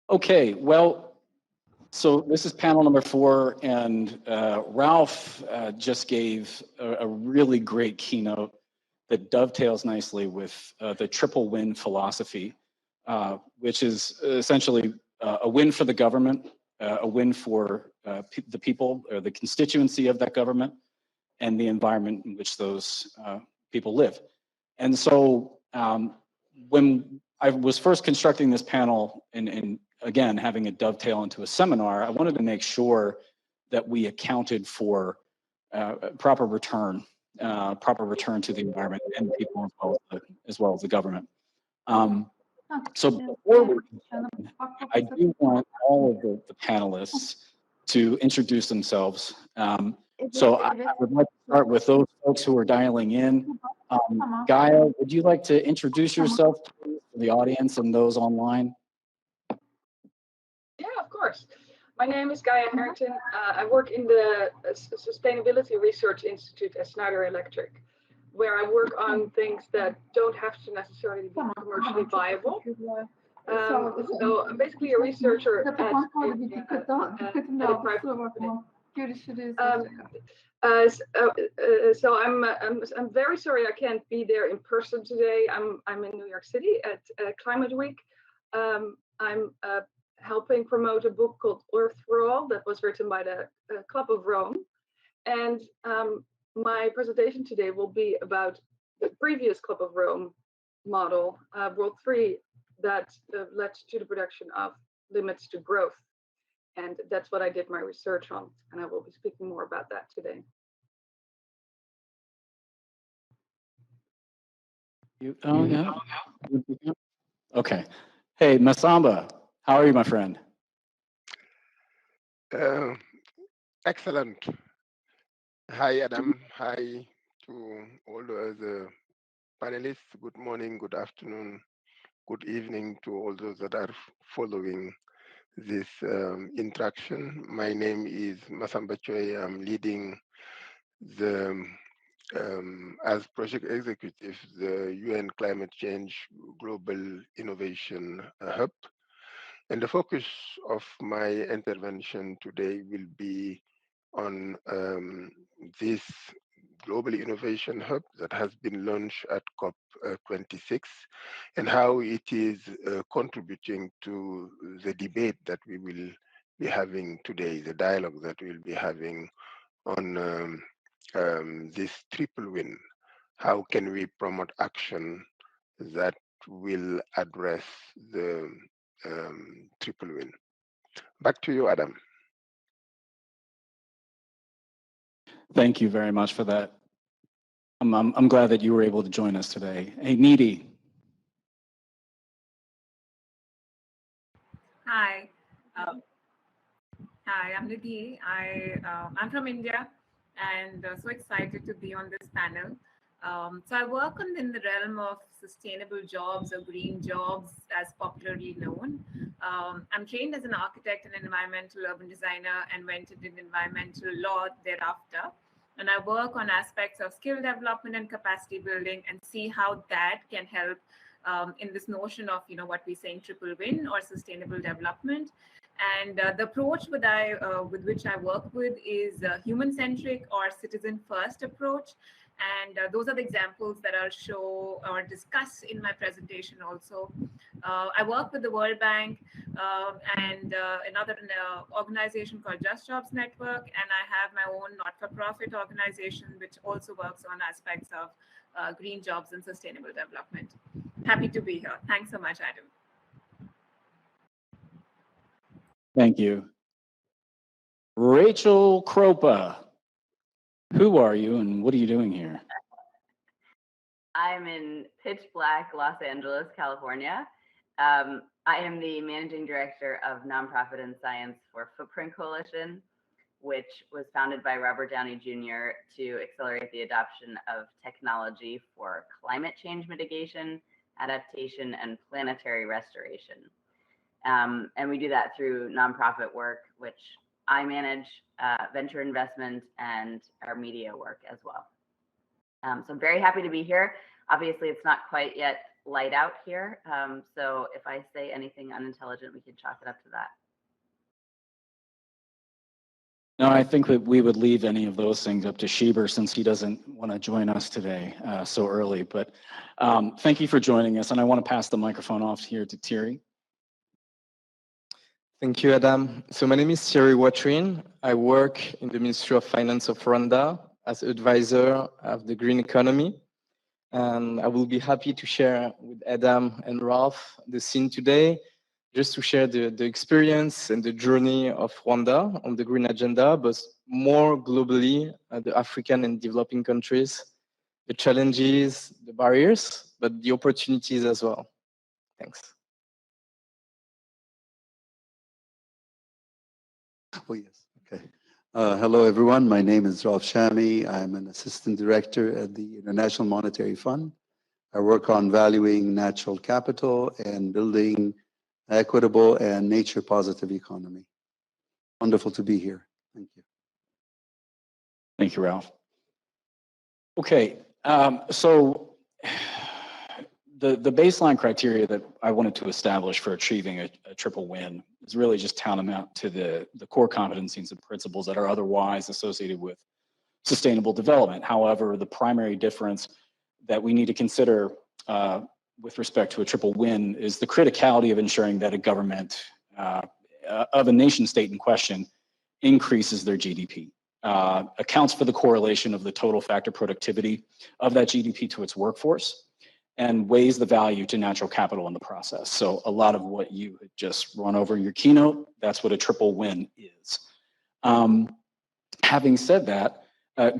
Okay, well, so this is panel number 4, and Ralph just gave a really great keynote that dovetails nicely with the triple win philosophy, which is essentially a win for the government, a win for the people or the constituency of that government, and the environment in which those people live. And so when I was first constructing this panel and again, having it dovetail into a seminar, I wanted to make sure that we accounted for proper return to the environment and the people as well as the government. So before we begin, I do want all of the panelists to introduce themselves. So I would like to start with those folks who are dialing in. Gaya, would you like to introduce yourself to the audience and those online? Yeah, of course. My name is Gaya Herrington. I work in the Sustainability Research Institute at Schneider Electric, where I work on things that don't have to necessarily be commercially viable. So I'm basically a researcher at a private company. So I'm very sorry I can't be there in person today. I'm in New York City at Climate Week. I'm helping promote a book called Earth for All that was written by the Club of Rome, and my presentation today will be about the previous Club of Rome model, World 3, that led to the production of limits to growth. And that's what I did my research on, and I will be speaking more about that today. Yeah. Okay. Hey, Massamba, how are you, my friend? Excellent. Hi, Adam. Hi to all the panelists. Good morning, good afternoon, good evening to all those that are following this interaction. My name is Massamba Thioye. I'm leading the as project executive, the UN Climate Change Global Innovation Hub. And the focus of my intervention today will be on this Global Innovation Hub that has been launched at COP26 and how it is contributing to the debate that we will be having today, the dialogue that we'll be having on this triple win. How can we promote action that will address the triple win? Back to you, Adam. Thank you very much for that. I'm glad that you were able to join us today. Hey, Nidhi. Hi. Hi, I'm Nidhi. I'm from India and so excited to be on this panel. So I work in the realm of sustainable jobs or green jobs, as popularly known. I'm trained as an architect and environmental urban designer and went into environmental law thereafter. And I work on aspects of skill development and capacity building and see how that can help in this notion of, what we say in triple win or sustainable development. And the approach with which I work with is human-centric or citizen-first approach. And those are the examples that I'll show or discuss in my presentation also. I work with the World Bank and another organization called JustJobs Network, and I have my own not-for-profit organization which also works on aspects of green jobs and sustainable development. Happy to be here. Thanks so much, Adam. Thank you. Rachel Kropa, who are you and what are you doing here? I'm in pitch black Los Angeles, California. I am the managing director of nonprofit and science for Footprint Coalition, which was founded by Robert Downey Jr. to accelerate the adoption of technology for climate change mitigation, adaptation, and planetary restoration. And we do that through nonprofit work, which I manage, venture investment, and our media work as well. So I'm very happy to be here. Obviously, it's not quite yet light out here. So if I say anything unintelligent, we can chalk it up to that. No, I think that we would leave any of those things up to Sheber since he doesn't want to join us today so early. But thank you for joining us. And I want to pass the microphone off here to Thierry. Thank you, Adam. So my name is Thierry Watrin. I work in the Ministry of Finance of Rwanda as advisor of the green economy. And I will be happy to share with Adam and Ralph the scene today, just to share the experience and the journey of Rwanda on the green agenda, but more globally, the African and developing countries, the challenges, the barriers, but the opportunities as well. Thanks. Oh, yes. Okay. Hello, everyone. My name is Ralph Chami. I'm an assistant director at the International Monetary Fund. I work on valuing natural capital and building equitable and nature positive economy. Wonderful to be here. Thank you. Thank you, Ralph. Okay, so the baseline criteria that I wanted to establish for achieving a triple win is really just tantamount to the core competencies and principles that are otherwise associated with sustainable development. However, the primary difference that we need to consider with respect to a triple win is the criticality of ensuring that a government of a nation state in question increases their GDP, accounts for the correlation of the total factor productivity of that GDP to its workforce, and weighs the value to natural capital in the process. So a lot of what you had just run over in your keynote, that's what a triple win is. Having said that,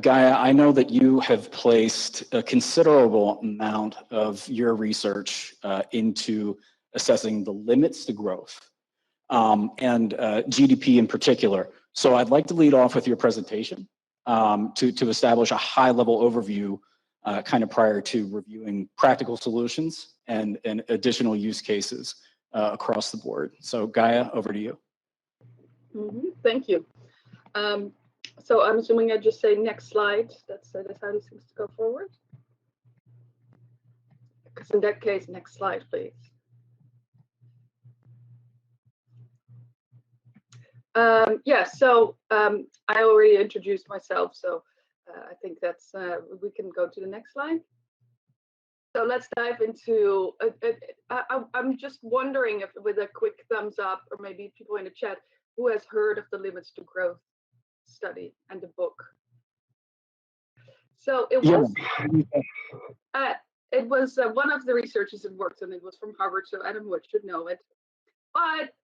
Gaya, I know that you have placed a considerable amount of your research into assessing the limits to growth and GDP in particular. So I'd like to lead off with your presentation to establish a high-level overview kind of prior to reviewing practical solutions and additional use cases across the board. So Gaya, over to you. Thank you. So I'm assuming I just say next slide. That's how these things go forward. Because in that case, next slide, please. So I already introduced myself, so I think that's, we can go to the next slide. So let's dive into, I'm just wondering if with a quick thumbs up, or maybe people in the chat, who has heard of the Limits to Growth study and the book? So it was, one of the researchers that worked on it was from Harvard, so Adam Wood should know it. But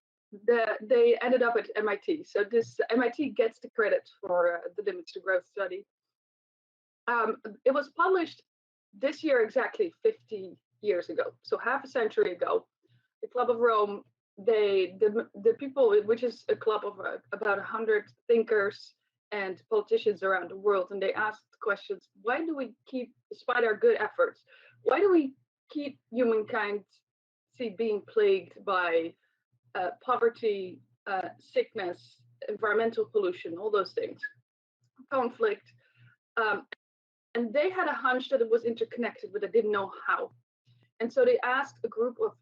they ended up at MIT. So this MIT gets the credit for the Limits to Growth study. It was published this year exactly 50 years ago, so half a century ago. The Club of Rome, the people, which is a club of about 100 thinkers and politicians around the world, and they asked questions: why do we keep, despite our good efforts, why do we keep humankind being plagued by poverty, sickness, environmental pollution, all those things, conflict? And they had a hunch that it was interconnected, but they didn't know how. And so they asked a group of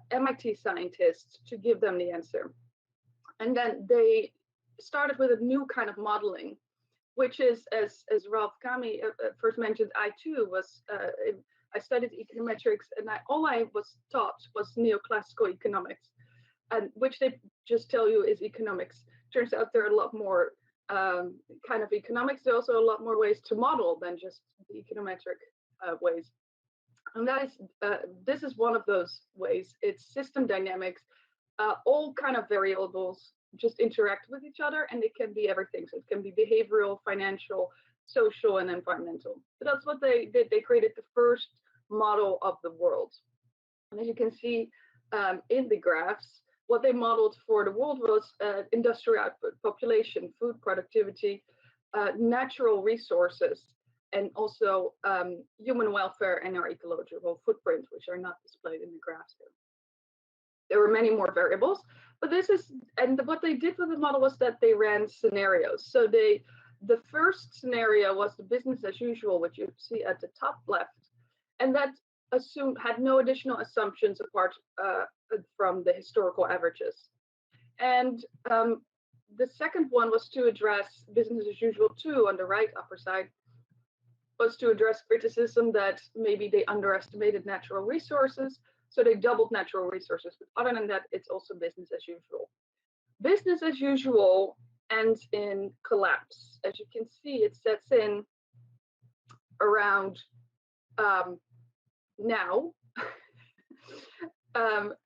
MIT scientists to give them the answer. And then they started with a new kind of modeling, which is, as Ralph Chami first mentioned, I too was, I studied econometrics, and all I was taught was neoclassical economics, and which they just tell you is economics. Turns out there are a lot more kind of economics. There are also a lot more ways to model than just the econometric ways. And that is, this is one of those ways. It's system dynamics. All kind of variables just interact with each other, and it can be everything. So it can be behavioral, financial, social, and environmental. So that's what they did. They created the first model of the world. And as you can see in the graphs, what they modeled for the world was industrial output, population, food productivity, natural resources, and also human welfare and our ecological footprint, which are not displayed in the graphs here. There were many more variables, but this is, and what they did with the model was that they ran scenarios. So the first scenario was the business as usual, which you see at the top left, and that had no additional assumptions apart from the historical averages. And the second one was to address business as usual too, on the right upper side, was to address criticism that maybe they underestimated natural resources, so they doubled natural resources. But other than that, it's also business as usual. Business as usual ends in collapse. As you can see, it sets in around now.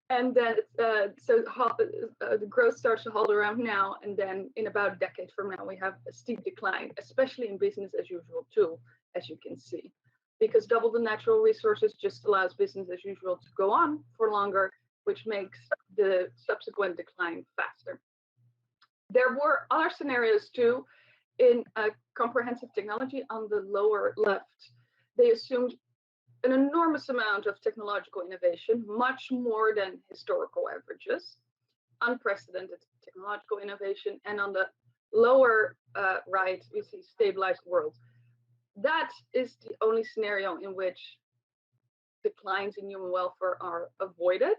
And then the growth starts to hold around now, and then in about a decade from now, we have a steep decline, especially in business as usual too, as you can see, because double the natural resources just allows business as usual to go on for longer, which makes the subsequent decline faster. There were other scenarios too. In comprehensive technology on the lower left, they assumed an enormous amount of technological innovation, much more than historical averages, unprecedented technological innovation. And on the lower right, we see stabilized world. That is the only scenario in which declines in human welfare are avoided,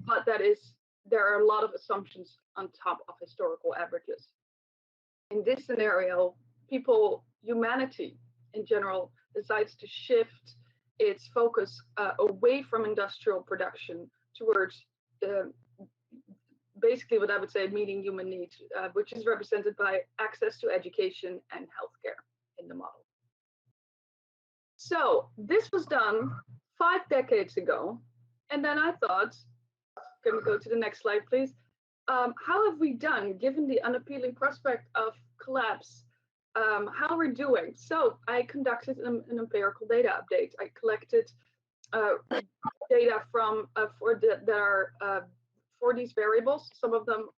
but there are a lot of assumptions on top of historical averages. In this scenario, humanity in general decides to shift its focus away from industrial production towards basically what I would say meeting human needs, which is represented by access to education and healthcare in the model. So this was done 5 decades ago. And then I thought, can we go to the next slide, please? How have we done given the unappealing prospect of collapse? How we're doing? So I conducted an empirical data update. I collected data from for these variables. Some of them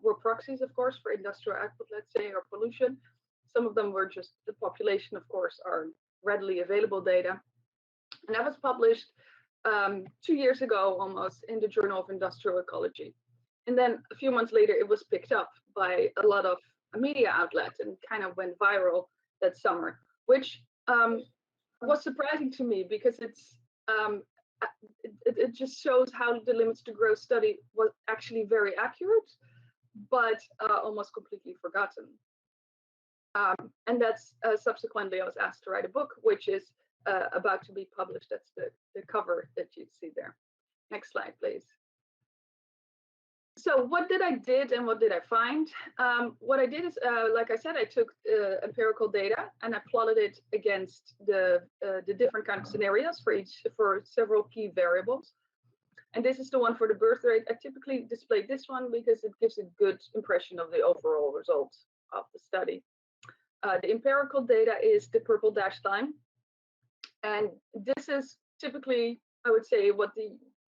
were proxies, of course, for industrial output, let's say, or pollution. Some of them were just the population, of course, are readily available data. And that was published 2 years ago, almost, in the Journal of Industrial Ecology. And then a few months later, it was picked up by a lot of media outlets and kind of went viral that summer, which was surprising to me because it just shows how the limits to growth study was actually very accurate, but almost completely forgotten. And that's subsequently I was asked to write a book, which is about to be published. That's the cover that you see there. Next slide, please. So what did I did and what did I find? What I did is, like I said, I took empirical data and I plotted it against the different kind of scenarios for several key variables. And this is the one for the birth rate. I typically display this one because it gives a good impression of the overall results of the study. The empirical data is the purple dashed line. And this is typically, I would say, what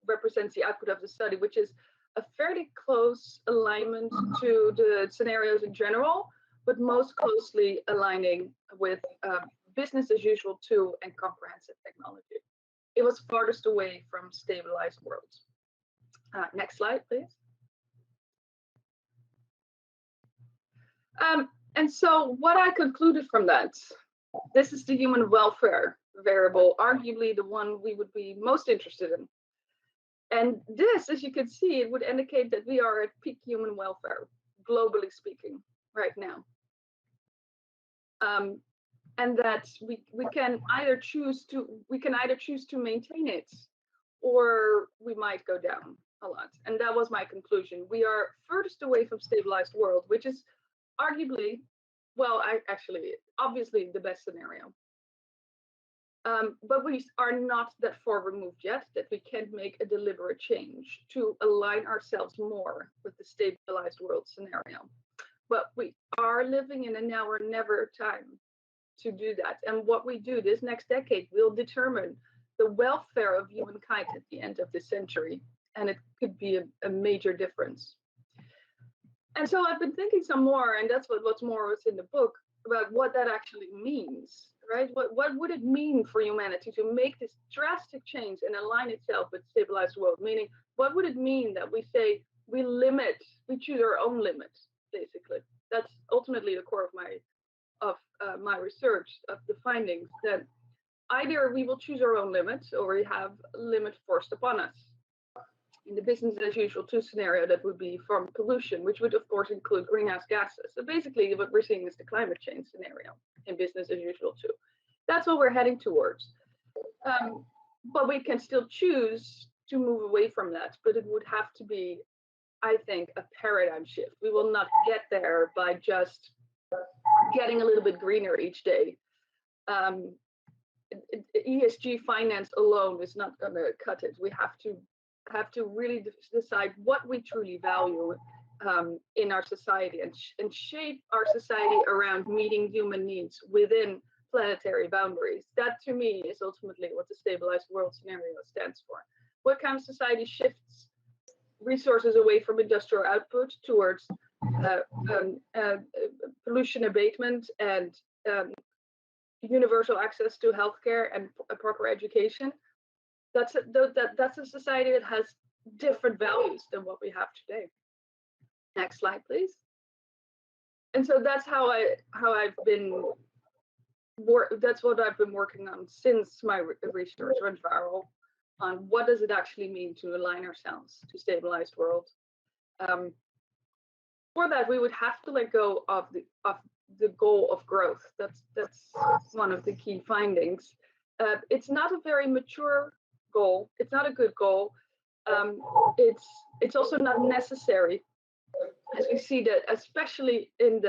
represents the output of the study, which is a fairly close alignment to the scenarios in general, but most closely aligning with business as usual too and comprehensive technology. It was farthest away from stabilized worlds. Next slide, please. And so what I concluded from that, this is the human welfare variable, arguably the one we would be most interested in. And this, as you can see, it would indicate that we are at peak human welfare, globally speaking, right now. And that we can either choose to maintain it, or we might go down a lot. And that was my conclusion. We are furthest away from stabilized world, which is arguably, well, obviously the best scenario. But we are not that far removed yet that we can make a deliberate change to align ourselves more with the stabilized world scenario. But we are living in a now or never time to do that. And what we do this next decade will determine the welfare of humankind at the end of this century. And it could be a major difference. And so I've been thinking some more, and that's what's more was in the book, about what that actually means. Right? What would it mean for humanity to make this drastic change and align itself with stabilized world? Meaning, what would it mean that we say we choose our own limits, basically? That's ultimately the core of my research, of the findings, that either we will choose our own limits or we have a limit forced upon us. In the business as usual 2 scenario, that would be from pollution, which would of course include greenhouse gases. So basically what we're seeing is the climate change scenario in business as usual too. That's what we're heading towards. But we can still choose to move away from that, but it would have to be, I think, a paradigm shift. We will not get there by just getting a little bit greener each day. ESG finance alone is not going to cut it. We have to really decide what we truly value in our society and shape our society around meeting human needs within planetary boundaries. That to me is ultimately what the stabilized world scenario stands for. What kind of society shifts resources away from industrial output towards pollution abatement and universal access to healthcare and a proper education? That's a society that has different values than what we have today. Next slide, please. And so that's that's what I've been working on since my research went viral, on what does it actually mean to align ourselves to stabilized world. For that, we would have to let go of the goal of growth. That's one of the key findings. It's not a very mature goal. It's not a good goal. It's also not necessary, as we see that, especially in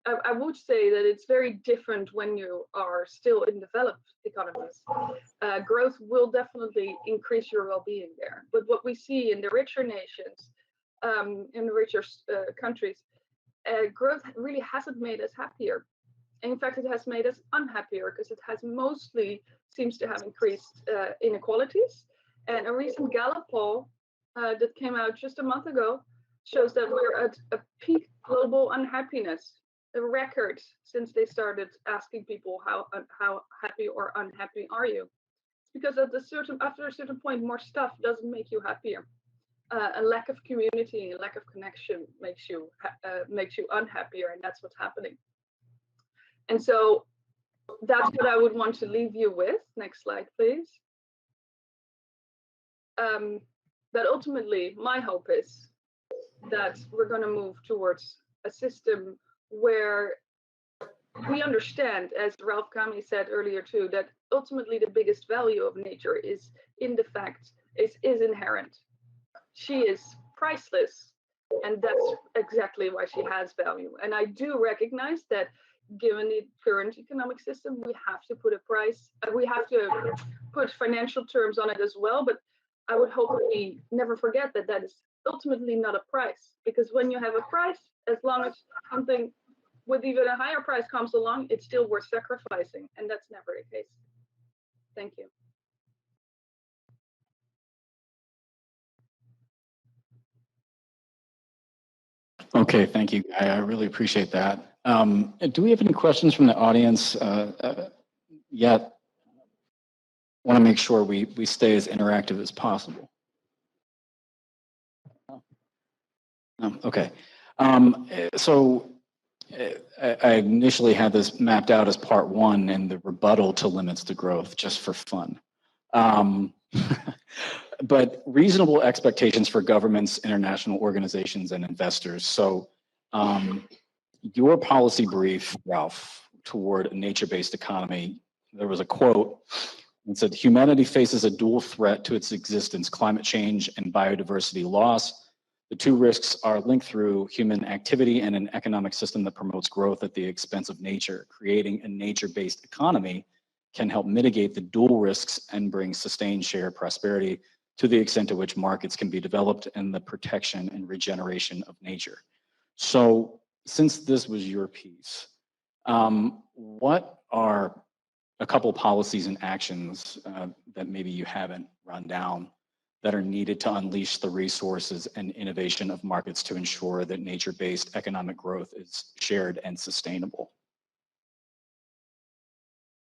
I would say that it's very different when you are still in developed economies. Growth will definitely increase your well-being there. But what we see in the richer nations, in the richer countries, growth really hasn't made us happier. In fact, it has made us unhappier because it has mostly seems to have increased inequalities. And a recent Gallup poll that came out just a month ago shows that we're at a peak global unhappiness, a record since they started asking people how happy or unhappy are you. It's because after a certain point, more stuff doesn't make you happier. A lack of community, a lack of connection makes you unhappier, and that's what's happening. And so that's what I would want to leave you with. Next slide, please. That ultimately, my hope is that we're going to move towards a system where we understand, as Ralph Chami said earlier too, that ultimately the biggest value of nature is in the fact is inherent. She is priceless, and that's exactly why she has value. And I do recognize that given the current economic system, we have to put a price, we have to put financial terms on it as well. But I would hope that we never forget that that is ultimately not a price, because when you have a price, as long as something with even a higher price comes along, it's still worth sacrificing, and that's never the case. Thank you. Okay, thank you, Gaya. I really appreciate that. Do we have any questions from the audience yet? I want to make sure we stay as interactive as possible. No? Okay. So I initially had this mapped out as part 1 and the rebuttal to limits to growth, just for fun. But reasonable expectations for governments, international organizations, and investors. So your policy brief, Ralph, toward a nature-based economy, there was a quote that said, humanity faces a dual threat to its existence, climate change and biodiversity loss. The two risks are linked through human activity and an economic system that promotes growth at the expense of nature. Creating a nature-based economy can help mitigate the dual risks and bring sustained shared prosperity to the extent to which markets can be developed and the protection and regeneration of nature. So since this was your piece, what are a couple policies and actions that maybe you haven't run down that are needed to unleash the resources and innovation of markets to ensure that nature-based economic growth is shared and sustainable?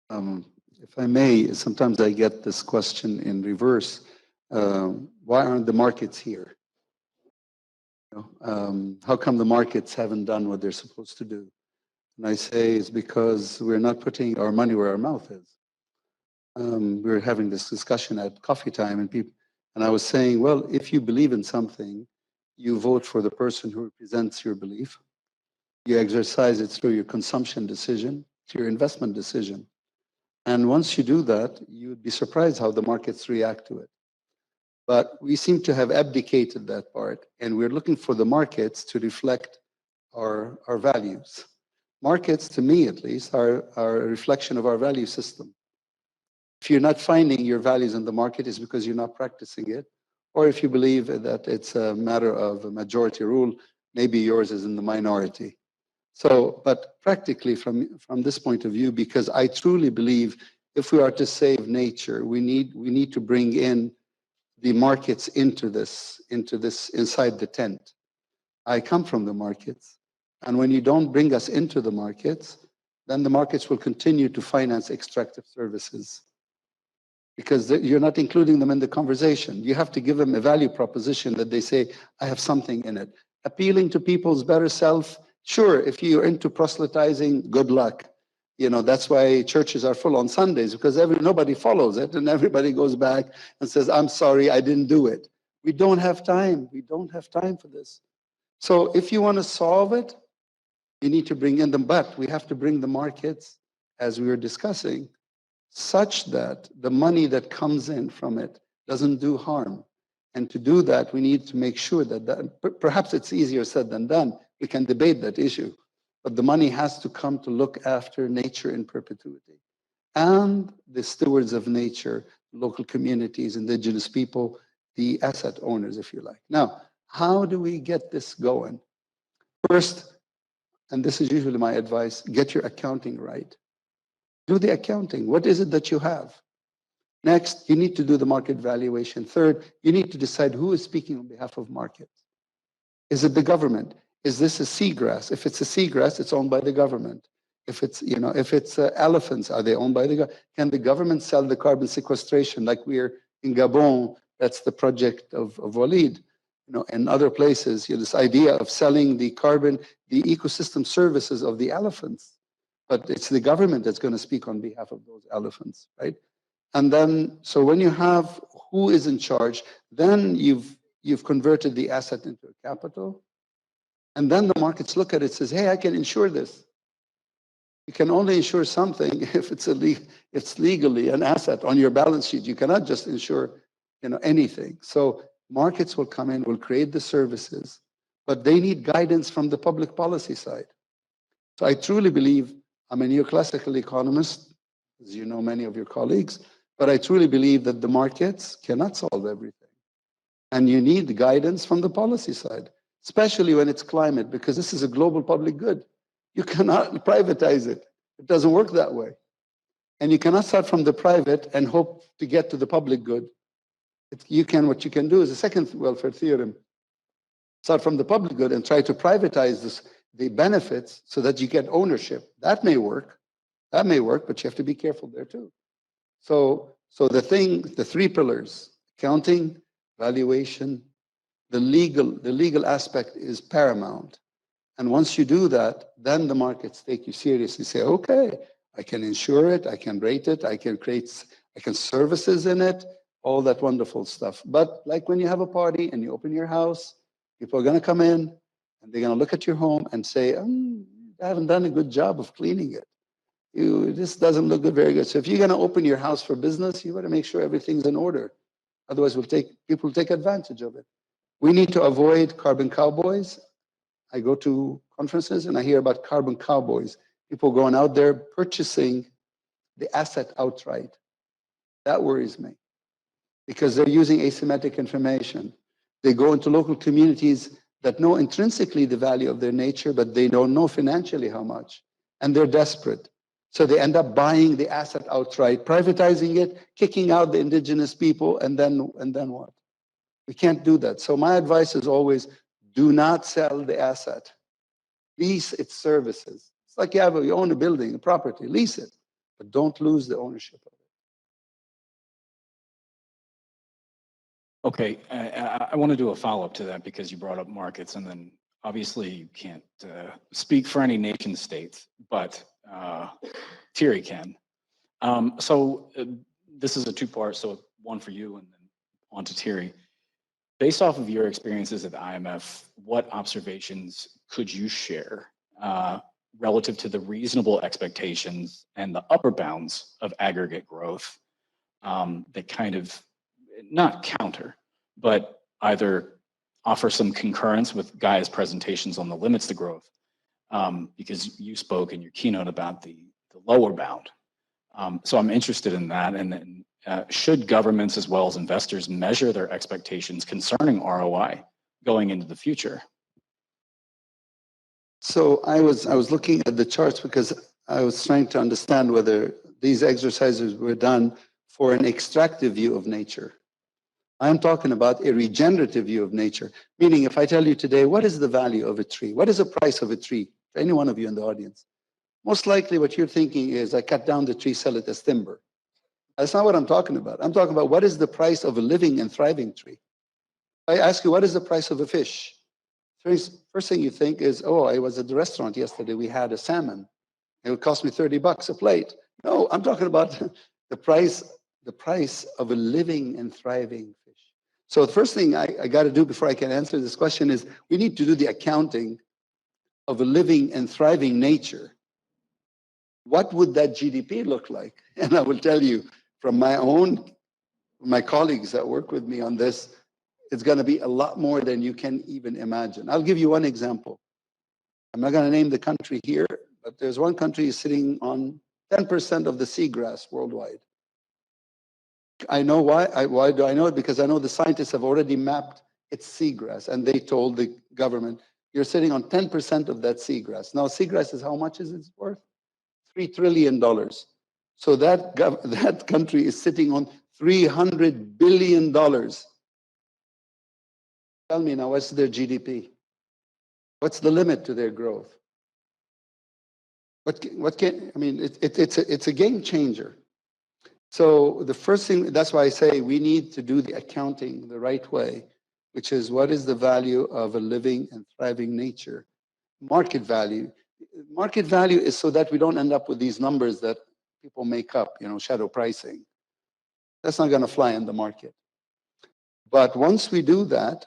If I may, sometimes I get this question in reverse. Why aren't the markets here? How come the markets haven't done what they're supposed to do? And I say it's because we're not putting our money where our mouth is. we were having this discussion at coffee time, and I was saying, well, if you believe in something, you vote for the person who represents your belief. You exercise it through your consumption decision, through your investment decision. And once you do that, you'd be surprised how the markets react to it. But we seem to have abdicated that part, and we're looking for the markets to reflect our values. Markets, to me at least, are a reflection of our value system. If you're not finding your values in the market, it's because you're not practicing it. Or if you believe that it's a matter of a majority rule, maybe yours is in the minority. So, but practically from this point of view, because I truly believe if we are to save nature, we need to bring in the markets into this inside the tent. I come from the markets, and when you don't bring us into the markets, then the markets will continue to finance extractive services because you're not including them in the conversation. You have to give them a value proposition that they say, I have something in it. Appealing to people's better self, sure, if you're into proselytizing, good luck. You know, that's why churches are full on Sundays, because nobody follows it and everybody goes back and says, I'm sorry, I didn't do it. We don't have time. We don't have time for this. So if you want to solve it, you need to bring in them, but we have to bring the markets, as we were discussing, such that the money that comes in from it doesn't do harm. And to do that, we need to make sure that perhaps it's easier said than done. We can debate that issue, but the money has to come to look after nature in perpetuity. And the stewards of nature, local communities, indigenous people, the asset owners, if you like. Now, how do we get this going? First, and this is usually my advice, get your accounting right. Do the accounting. What is it that you have? Next, you need to do the market valuation. Third, you need to decide who is speaking on behalf of markets. Is it the government? Is this a seagrass? If it's a seagrass, it's owned by the government. If it's, elephants, are they owned by the government? Can the government sell the carbon sequestration like we're in Gabon? That's the project of Walid. In other places, this idea of selling the carbon, the ecosystem services of the elephants. But it's the government that's going to speak on behalf of those elephants, right? And then, so when you have who is in charge, then you've converted the asset into a capital. And then the markets look at it and says, hey, I can insure this. You can only insure something if it's legally an asset on your balance sheet. You cannot just insure anything. So markets will come in, will create the services, but they need guidance from the public policy side. So I truly believe, I'm a neoclassical economist, as you know, many of your colleagues, but I truly believe that the markets cannot solve everything. And you need guidance from the policy side, especially when it's climate, because this is a global public good. You cannot privatize it. It doesn't work that way. And you cannot start from the private and hope to get to the public good. What you can do is a second welfare theorem. Start from the public good and try to privatize the benefits so that you get ownership. That may work. That may work, but you have to be careful there too. So the three pillars: accounting, valuation, the legal aspect is paramount. And once you do that, then the markets take you seriously. Say, okay, I can insure it, I can rate it, I can services in it, all that wonderful stuff. But like when you have a party and you open your house, people are going to come in and they're going to look at your home and say, I haven't done a good job of cleaning it. This doesn't look good, very good. So if you're going to open your house for business, you got to make sure everything's in order. Otherwise, people will take advantage of it. We need to avoid carbon cowboys. I go to conferences and I hear about carbon cowboys, people going out there purchasing the asset outright. That worries me because they're using asymmetric information. They go into local communities that know intrinsically the value of their nature, but they don't know financially how much. And they're desperate. So they end up buying the asset outright, privatizing it, kicking out the indigenous people, and then what? We can't do that. So my advice is always, do not sell the asset. Lease its services. It's like you own a building, a property, lease it, but don't lose the ownership of it. Okay, I want to do a follow-up to that because you brought up markets, and then obviously you can't speak for any nation states, but Thierry can. So this is a two-part, so one for you and then on to Thierry. Based off of your experiences at the IMF, what observations could you share relative to the reasonable expectations and the upper bounds of aggregate growth that kind of not counter, but either offer some concurrence with Gaya's presentations on the limits to growth, because you spoke in your keynote about the lower bound. So I'm interested in that. And then should governments as well as investors measure their expectations concerning ROI going into the future? So I was looking at the charts because I was trying to understand whether these exercises were done for an extractive view of nature. I'm talking about a regenerative view of nature, meaning if I tell you today, what is the value of a tree? What is the price of a tree? For any one of you in the audience, most likely what you're thinking is I cut down the tree, sell it as timber. That's not what I'm talking about. I'm talking about what is the price of a living and thriving tree. I ask you, what is the price of a fish? First thing you think is, oh, I was at the restaurant yesterday, we had a salmon. It would cost me $30 a plate. No, I'm talking about the price of a living and thriving fish. So the first thing I got to do before I can answer this question is we need to do the accounting of a living and thriving nature. What would that GDP look like? And I will tell you from my colleagues that work with me on this, it's going to be a lot more than you can even imagine. I'll give you one example. I'm not going to name the country here, but there's one country sitting on 10% of the seagrass worldwide. I know why. Why do I know it? Because I know the scientists have already mapped its seagrass, and they told the government, you're sitting on 10% of that seagrass. Now, seagrass is how much is it worth? $3 trillion. So that country is sitting on $300 billion. Tell me now, what's their GDP? What's the limit to their growth? It's a game changer. So the first thing, that's why I say we need to do the accounting the right way, which is what is the value of a living and thriving nature? Market value. Market value is so that we don't end up with these numbers that people make up, shadow pricing. That's not going to fly in the market. But once we do that,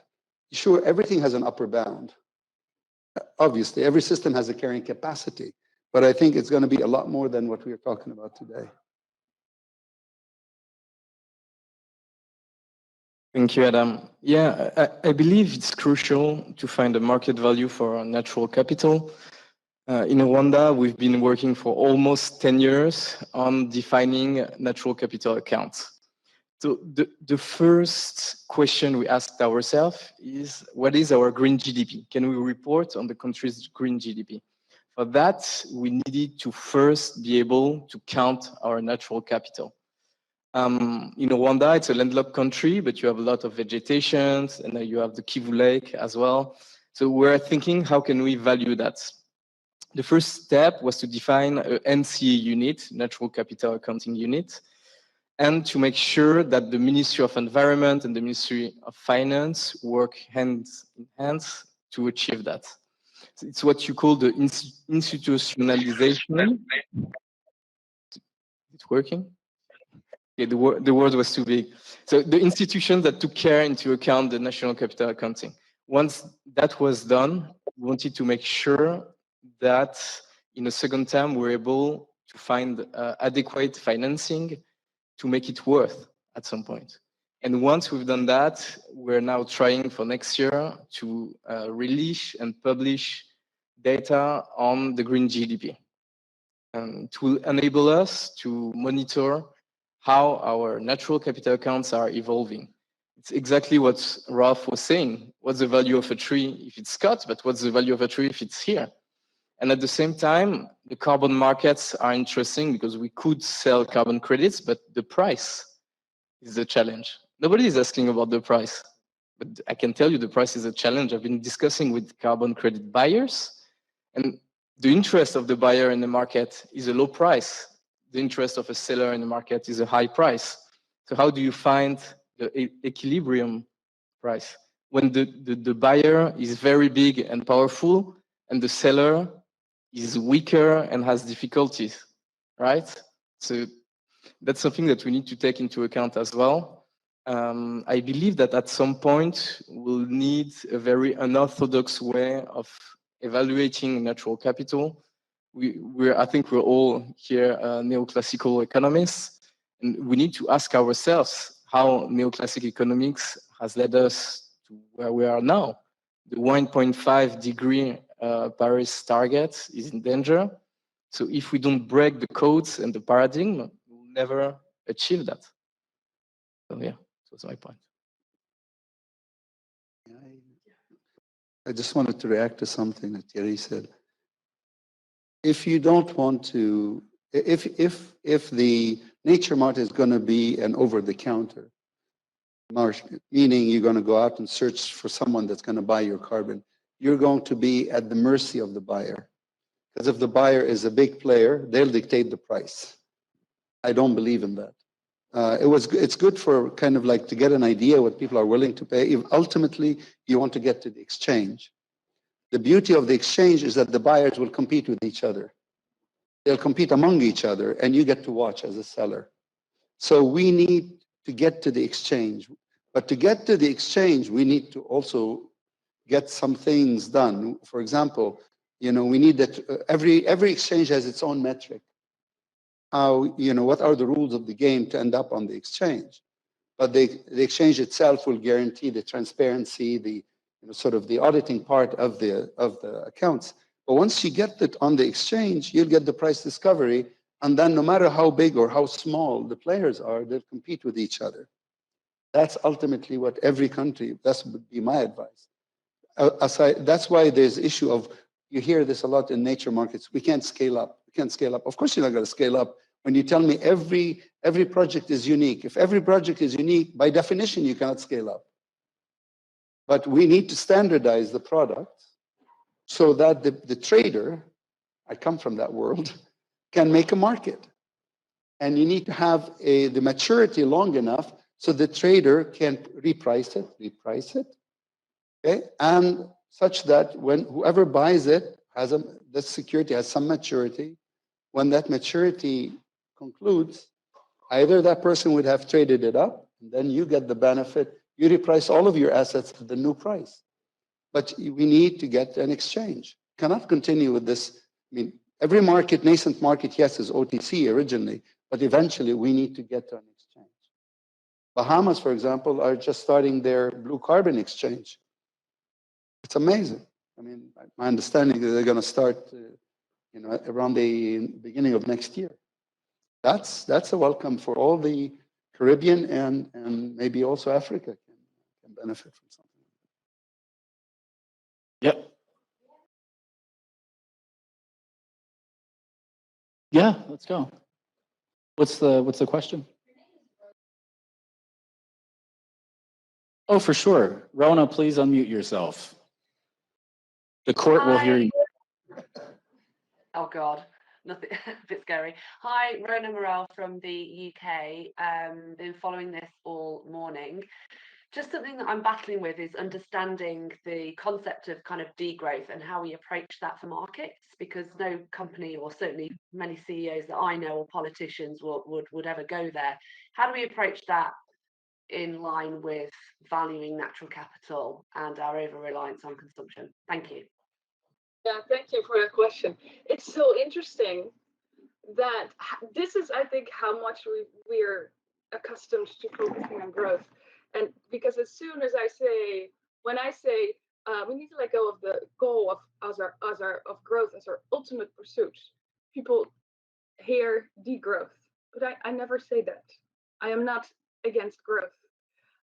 sure, everything has an upper bound. Obviously, every system has a carrying capacity, but I think it's going to be a lot more than what we are talking about today. Thank you, Adam. Yeah, I believe it's crucial to find a market value for natural capital. In Rwanda, we've been working for almost 10 years on defining natural capital accounts. So the first question we asked ourselves is, what is our green GDP? Can we report on the country's green GDP? For that, we needed to first be able to count our natural capital. In Rwanda, it's a landlocked country, but you have a lot of vegetation, and you have the Kivu Lake as well. So we're thinking, how can we value that? The first step was to define an NCA unit, Natural Capital Accounting Unit, and to make sure that the Ministry of Environment and the Ministry of Finance work hand in hand to achieve that. So it's what you call the institutionalization. It's working? Okay, the word was too big. So the institution that took care into account the national capital accounting. Once that was done, we wanted to make sure that in a second time, we're able to find adequate financing to make it worth at some point. And once we've done that, we're now trying for next year to release and publish data on the green GDP. And it will enable us to monitor how our natural capital accounts are evolving. It's exactly what Ralph was saying. What's the value of a tree if it's cut, but what's the value of a tree if it's here? And at the same time, the carbon markets are interesting because we could sell carbon credits, but the price is the challenge. Nobody is asking about the price, but I can tell you the price is a challenge. I've been discussing with carbon credit buyers, and the interest of the buyer in the market is a low price. The interest of a seller in the market is a high price. So how do you find the equilibrium price? When the buyer is very big and powerful and the seller is weaker and has difficulties, right? So That's something that we need to take into account as well. I believe that at some point we'll need a very unorthodox way of evaluating natural capital. I think we're all here neoclassical economists, and we need to ask ourselves how neoclassic economics has led us to where we are now. The 1.5 degree Paris target is in danger. So if we don't break the codes and the paradigm, we'll never achieve that. So yeah, that's my point. I just wanted to react to something that Thierry said. If you don't want to, if the nature mart is going to be an over-the-counter market, meaning you're going to go out and search for someone that's going to buy your carbon, you're going to be at the mercy of the buyer. Because if the buyer is a big player, they'll dictate the price. I don't believe in that. It's good for kind of like to get an idea what people are willing to pay. If ultimately you want to get to the exchange, the beauty of the exchange is that the buyers will compete with each other. They'll compete among each other, and you get to watch as a seller. So we need to get to the exchange. But to get to the exchange, we need to also get some things done. For example, we need that every exchange has its own metric. How, what are the rules of the game to end up on the exchange? But the exchange itself will guarantee the transparency, the sort of the auditing part of the accounts. But once you get it on the exchange, you'll get the price discovery, and then no matter how big or how small the players are, they'll compete with each other. That's ultimately what every country, that would be my advice. That's why there's issue of, you hear this a lot in nature markets, we can't scale up. Can't scale up. Of course, you're not going to scale up when you tell me every project is unique. If every project is unique, by definition, you cannot scale up. But we need to standardize the product so that the trader, I come from that world, can make a market. And you need to have the maturity long enough so the trader can reprice it, okay? And such that when whoever buys it the security has some maturity. When that maturity concludes, either that person would have traded it up, and then you get the benefit, you reprice all of your assets at the new price. But we need to get an exchange. Cannot continue with this. I mean, every market, nascent market, yes, is OTC originally, but eventually we need to get to an exchange. Bahamas, for example, are just starting their blue carbon exchange. It's amazing. I mean, my understanding is they're going to start around the beginning of next year. That's a welcome for all the Caribbean and maybe also Africa can benefit from something. Yep. Yeah, let's go. What's the question? Oh, for sure. Rona, please unmute yourself. The court will hear you. Oh God, nothing, a bit scary. Hi, Rona Morel from the UK. Been following this all morning. Just something that I'm battling with is understanding the concept of kind of degrowth and how we approach that for markets, because no company, or certainly many CEOs that I know or politicians would ever go there. How do we approach that in line with valuing natural capital and our over-reliance on consumption? Thank you. Yeah, thank you for that question. It's so interesting that this is, I think, how much we're accustomed to focusing on growth. And because as soon as when I say we need to let go of the goal of growth as our ultimate pursuit, people hear degrowth. But I never say that. I am not against growth.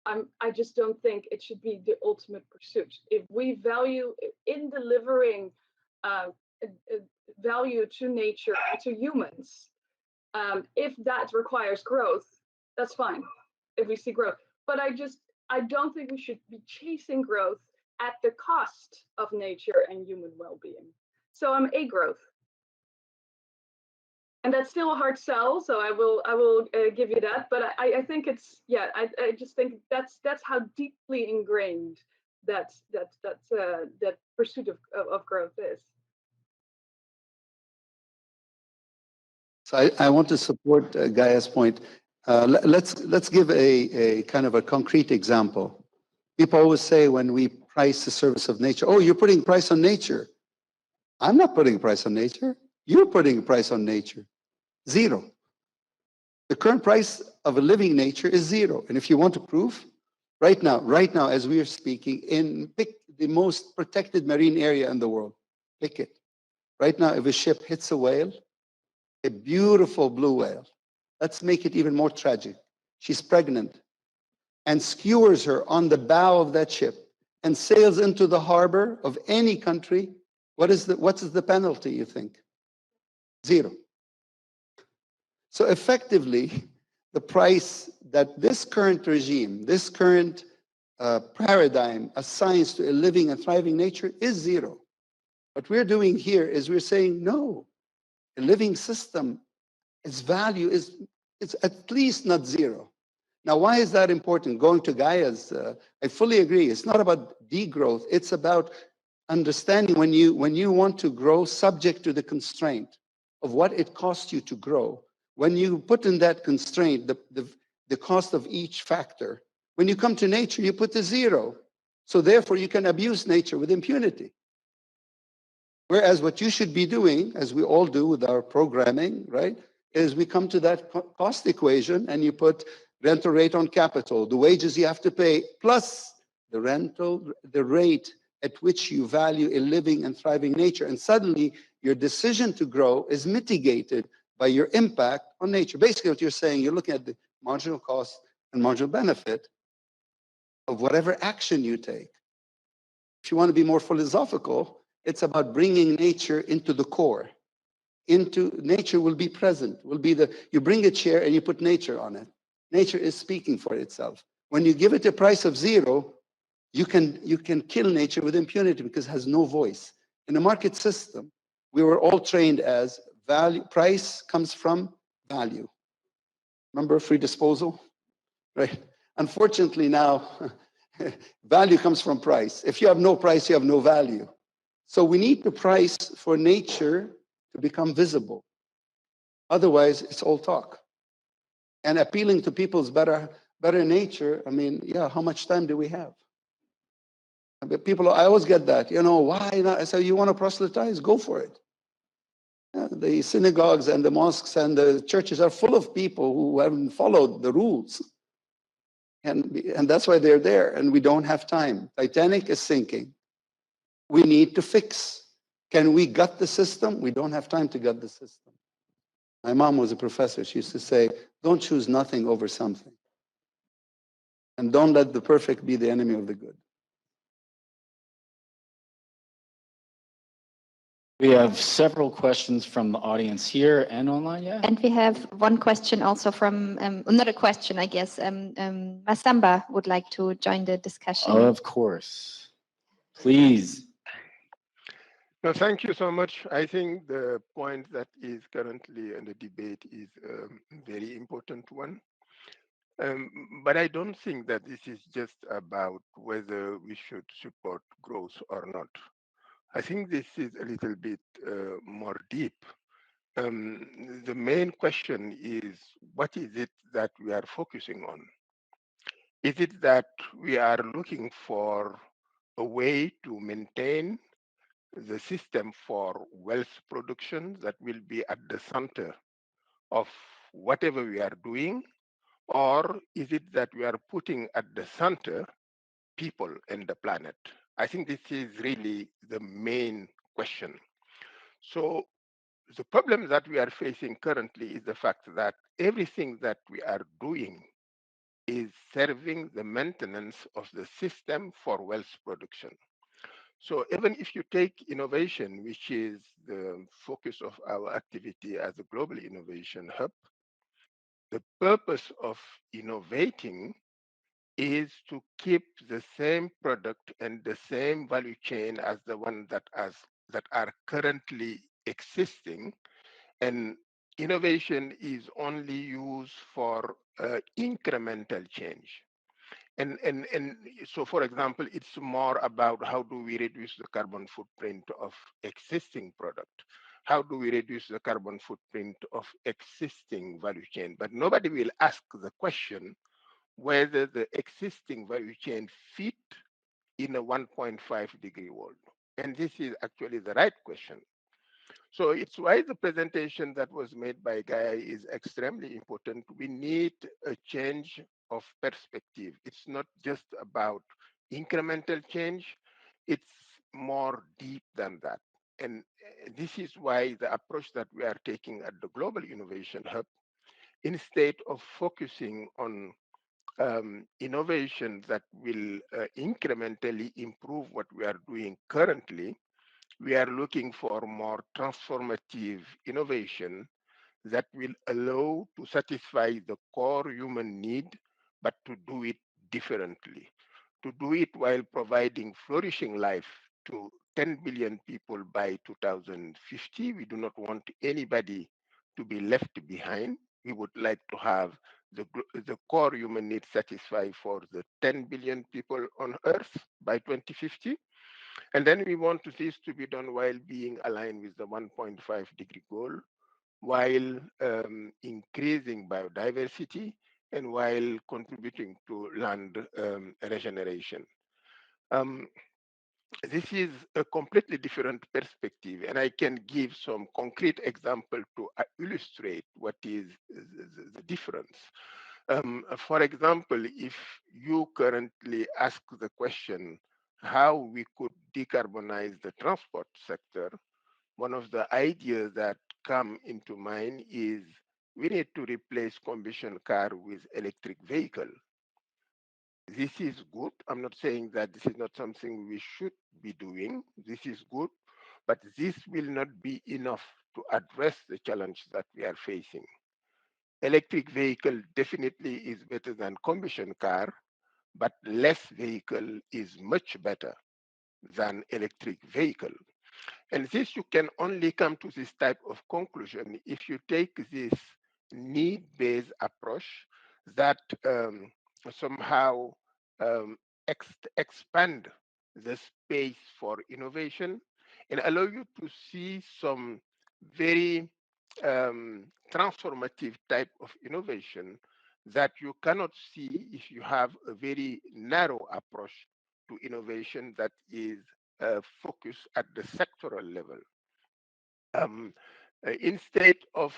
I just don't think it should be the ultimate pursuit. If we value in delivering value to nature, to humans, if that requires growth, that's fine. If we see growth, but I don't think we should be chasing growth at the cost of nature and human well-being. So I'm a growth. And that's still a hard sell, so I will give you that. But I think it's, yeah, I just think that's how deeply ingrained that pursuit of growth is. So I want to support Gaya's point. Let's give a kind of a concrete example. People always say when we price the service of nature, oh, you're putting price on nature. I'm not putting a price on nature. You're putting a price on nature. Zero. The current price of a living nature is zero. And if you want to prove, right now, as we are speaking, pick the most protected marine area in the world. Pick it. Right now, if a ship hits a whale, a beautiful blue whale, let's make it even more tragic. She's pregnant and skewers her on the bow of that ship and sails into the harbor of any country. What is the penalty, you think? Zero. So effectively, the price that this current regime, this current paradigm assigns to a living and thriving nature is zero. What we're doing here is we're saying, no, a living system, its value is at least not zero. Now, why is that important? Going to Gaya's, I fully agree. It's not about degrowth. It's about understanding when you want to grow subject to the constraint of what it costs you to grow. When you put in that constraint, the cost of each factor, when you come to nature, you put a zero. So therefore, you can abuse nature with impunity. Whereas what you should be doing, as we all do with our programming, right, is we come to that cost equation and you put rental rate on capital, the wages you have to pay, plus the rate at which you value a living and thriving nature. And suddenly your decision to grow is mitigated by your impact on nature. Basically what you're saying, you're looking at the marginal cost and marginal benefit of whatever action you take. If you want to be more philosophical, it's about bringing nature into the core. Nature will be present, you bring a chair and you put nature on it. Nature is speaking for itself. When you give it a price of zero, you can kill nature with impunity because it has no voice. In a market system, we were all trained as value. Price comes from value. Remember free disposal, right? Unfortunately now, value comes from price. If you have no price, you have no value. So we need to price for nature to become visible. Otherwise, it's all talk. And appealing to people's better nature, I mean, yeah, how much time do we have? People, I always get that, why not? I say, you want to proselytize? Go for it. The synagogues and the mosques and the churches are full of people who haven't followed the rules. And that's why they're there, and we don't have time. Titanic is sinking. We need to fix. Can we gut the system? We don't have time to gut the system. My mom was a professor. She used to say, don't choose nothing over something. And don't let the perfect be the enemy of the good. We have several questions from the audience here and online, yeah? And we have one question also from, another question, I guess. Massamba would like to join the discussion. Of course. Please. No, thank you so much. I think the point that is currently in the debate is a very important one. But I don't think that this is just about whether we should support growth or not. I think this is a little bit more deep. The main question is, what is it that we are focusing on? Is it that we are looking for a way to maintain the system for wealth production that will be at the center of whatever we are doing? Or is it that we are putting at the center people and the planet? I think this is really the main question. So the problem that we are facing currently is the fact that everything that we are doing is serving the maintenance of the system for wealth production. So even if you take innovation, which is the focus of our activity as a global innovation hub, the purpose of innovating is to keep the same product and the same value chain as the one that are currently existing. And innovation is only used for incremental change. And so, for example, it's more about how do we reduce the carbon footprint of existing product. how do we reduce the carbon footprint of existing value chain? But nobody will ask the question whether the existing value chain fit in a 1.5-degree world. And this is actually the right question. So it's why the presentation that was made by Gaya is extremely important. We need a change of perspective. It's not just about incremental change, it's more deep than that. And this is why the approach that we are taking at the Global Innovation Hub, instead of focusing on innovation that will incrementally improve what we are doing currently, we are looking for more transformative innovation that will allow to satisfy the core human need, but to do it differently, to do it while providing flourishing life to 10 billion people by 2050. We do not want anybody to be left behind. We would like to have the core human needs satisfied for the 10 billion people on Earth by 2050. And then we want this to be done while being aligned with the 1.5-degree goal, while increasing biodiversity, and while contributing to land regeneration. This is a completely different perspective, and I can give some concrete example to illustrate what is the difference. For example, if you currently ask the question how we could decarbonize the transport sector, one of the ideas that come into mind is we need to replace combustion car with electric vehicle. This is good. I'm not saying that this is not something we should be doing. This is good, but this will not be enough to address the challenge that we are facing. Electric vehicle definitely is better than combustion car, but less vehicle is much better than electric vehicle. And this, you can only come to this type of conclusion if you take this need-based approach that somehow expand the space for innovation and allow you to see some very transformative type of innovation that you cannot see if you have a very narrow approach to innovation that is focused at the sectoral level. Instead of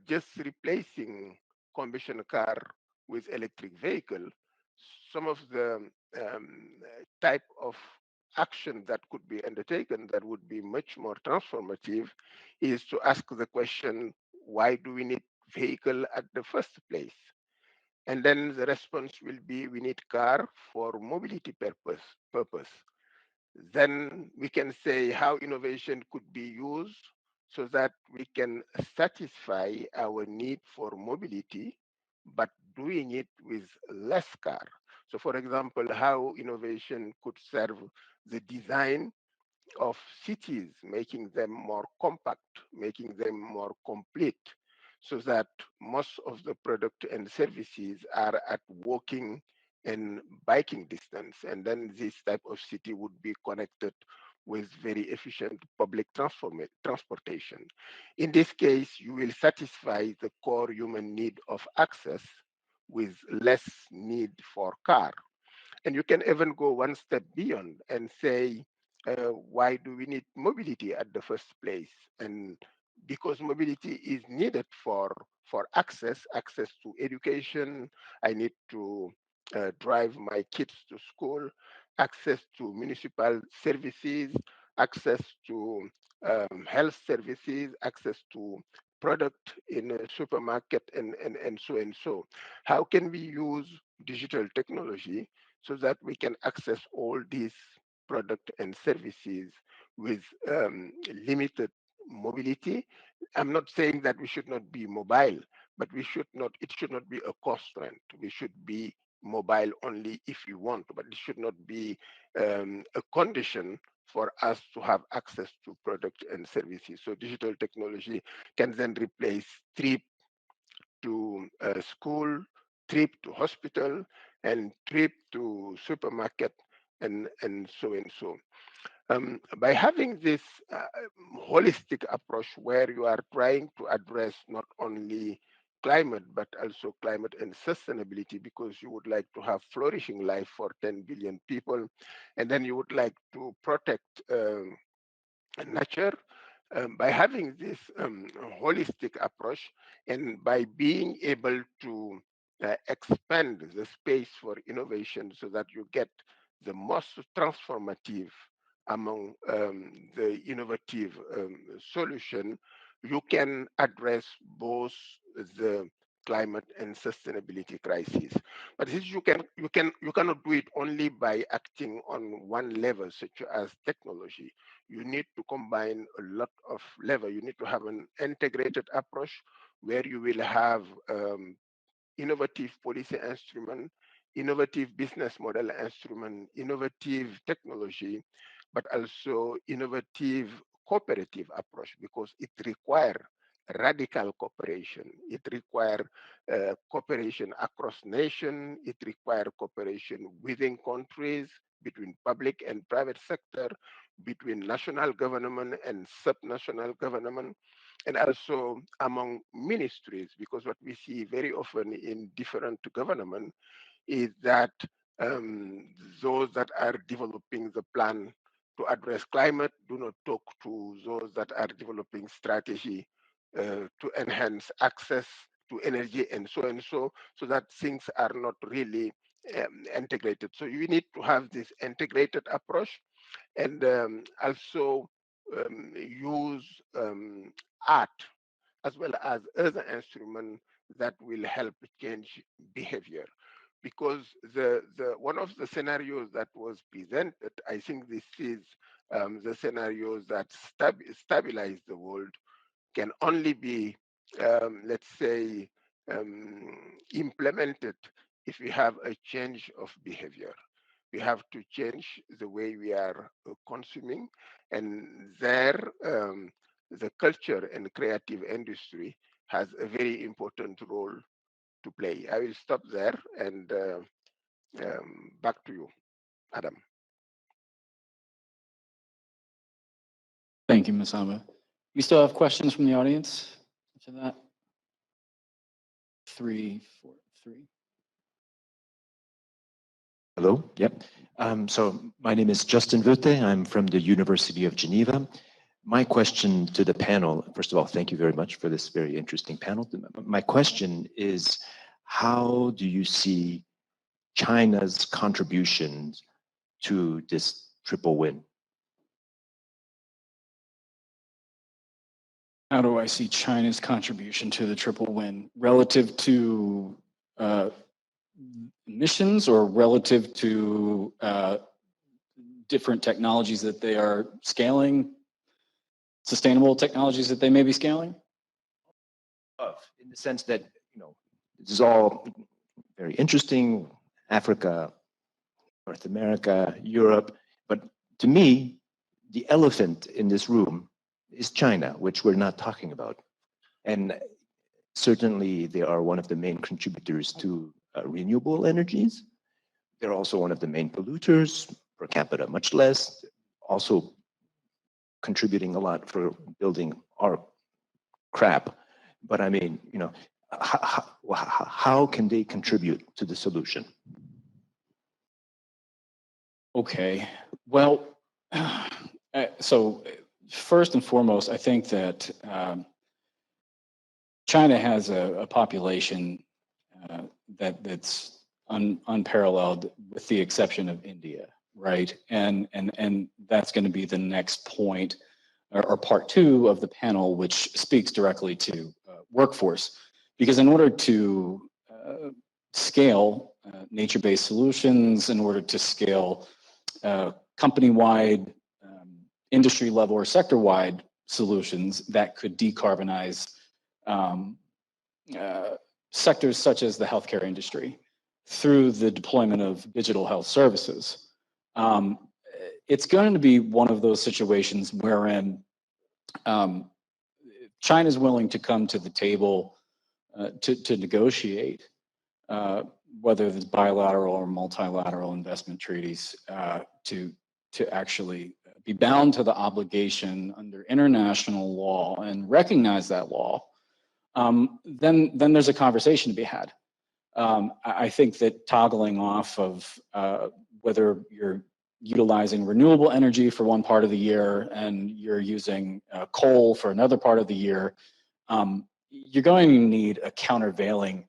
just replacing combustion car with electric vehicle, some of the type of action that could be undertaken that would be much more transformative is to ask the question, why do we need vehicle at the first place? And then the response will be, we need car for mobility purpose. Then we can say how innovation could be used so that we can satisfy our need for mobility, but doing it with less car. So for example, how innovation could serve the design of cities, making them more compact, making them more complete, so that most of the product and services are at walking and biking distance. And then this type of city would be connected with very efficient public transportation. In this case, you will satisfy the core human need of access with less need for car. And you can even go one step beyond and say, why do we need mobility at the first place? And because mobility is needed for access to education, I need to drive my kids to school, access to municipal services, access to health services, access to product in a supermarket, and so and so. How can we use digital technology so that we can access all these products and services with limited mobility? I'm not saying that we should not be mobile, but it should not be a constraint. We should be mobile only if we want, but it should not be a condition for us to have access to products and services. So digital technology can then replace trip to school, trip to hospital, and trip to supermarket, and so and so. By having this holistic approach where you are trying to address not only climate, but also climate and sustainability, because you would like to have flourishing life for 10 billion people, and then you would like to protect nature. By having this holistic approach and by being able to expand the space for innovation so that you get the most transformative among the innovative solution, you can address both the climate and sustainability crisis. But this you cannot do it only by acting on one level, such as technology. You need to combine a lot of levels. You need to have an integrated approach where you will have innovative policy instrument, innovative business model instrument, innovative technology, but also innovative cooperative approach, because it requires radical cooperation. It requires cooperation across nations. It requires cooperation within countries, between public and private sector, between national government and subnational government, and also among ministries, because what we see very often in different government is that those that are developing the plan to address climate do not talk to those that are developing strategy to enhance access to energy and so, so that things are not really integrated. So you need to have this integrated approach, and also use art as well as other instruments that will help change behavior. Because one of the scenarios that was presented, I think this is the scenarios that stabilize the world, can only be, let's say, implemented if we have a change of behavior. We have to change the way we are consuming, and there the culture and creative industry has a very important role to play. I will stop there, and back to you, Adam. Thank you, Massamba. We still have questions from the audience after that? 3, 4, 3. Hello, yep. So my name is Justin Vute. I'm from the University of Geneva. My question to the panel, first of all, thank you very much for this very interesting panel. My question is, how do you see China's contributions to this triple win? How do I see China's contribution to the triple win relative to emissions, or relative to different technologies that they are scaling, sustainable technologies that they may be scaling? In the sense that, you know, this is all very interesting, Africa, North America, Europe, but to me, the elephant in this room is China, which we're not talking about. And certainly they are one of the main contributors to renewable energies. They're also one of the main polluters, per capita much less, also contributing a lot for building our crap. But I mean, you know, how can they contribute to the solution? Okay, well, so first and foremost, I think that China has a population that's unparalleled, with the exception of India, right? And that's going to be the next point, or part 2 of the panel, which speaks directly to workforce. Because in order to scale nature-based solutions, in order to scale company-wide, industry-level or sector-wide solutions that could decarbonize sectors such as the healthcare industry through the deployment of digital health services, it's going to be one of those situations wherein China is willing to come to the table to negotiate, whether it's bilateral or multilateral investment treaties, to actually be bound to the obligation under international law and recognize that law, then there's a conversation to be had. I think that toggling off of whether you're utilizing renewable energy for one part of the year and you're using coal for another part of the year, you're going to need a countervailing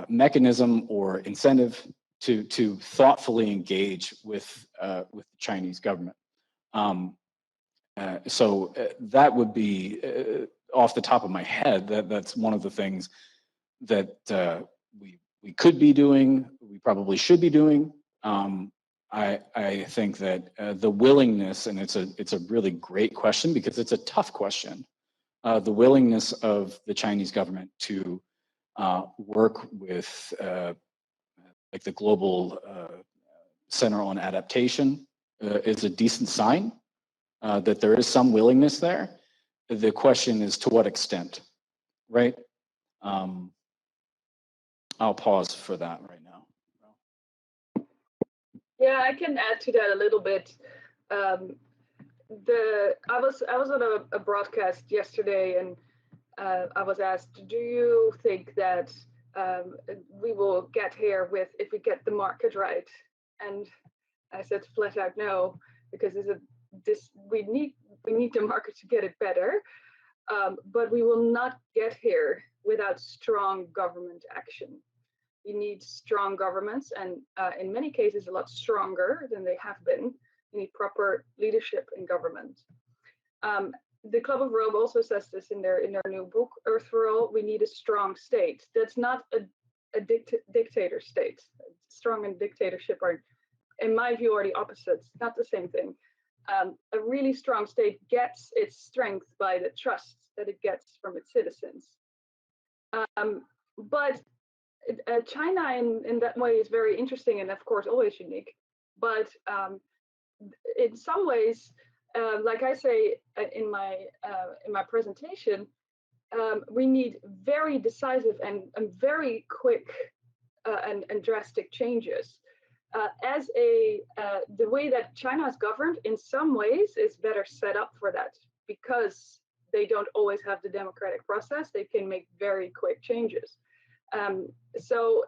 mechanism or incentive to thoughtfully engage with the Chinese government. So that would be off the top of my head. That's one of the things that we could be doing. We probably should be doing. I think that the willingness, and it's a really great question because it's a tough question. The willingness of the Chinese government to work with like the Global Center on Adaptation is a decent sign that there is some willingness there. The question is to what extent, right? I'll pause for that right now. Yeah, I can add to that a little bit. I was on a broadcast yesterday, and I was asked, "Do you think that we will get here if we get the market right?" And I said flat out no, because we need the market to get it better, but we will not get here without strong government action. We need strong governments, and in many cases, a lot stronger than they have been. We need proper leadership in government. The Club of Rome also says this in their new book, Earth for All. We need a strong state. That's not a dictator state. Strong and dictatorship are, in my view, are the opposites. Not the same thing. A really strong state gets its strength by the trust that it gets from its citizens. But China in that way is very interesting and of course always unique. But in some ways, like I say in my presentation, we need very decisive and very quick and drastic changes. The way that China is governed in some ways is better set up for that, because they don't always have the democratic process. They can make very quick changes. So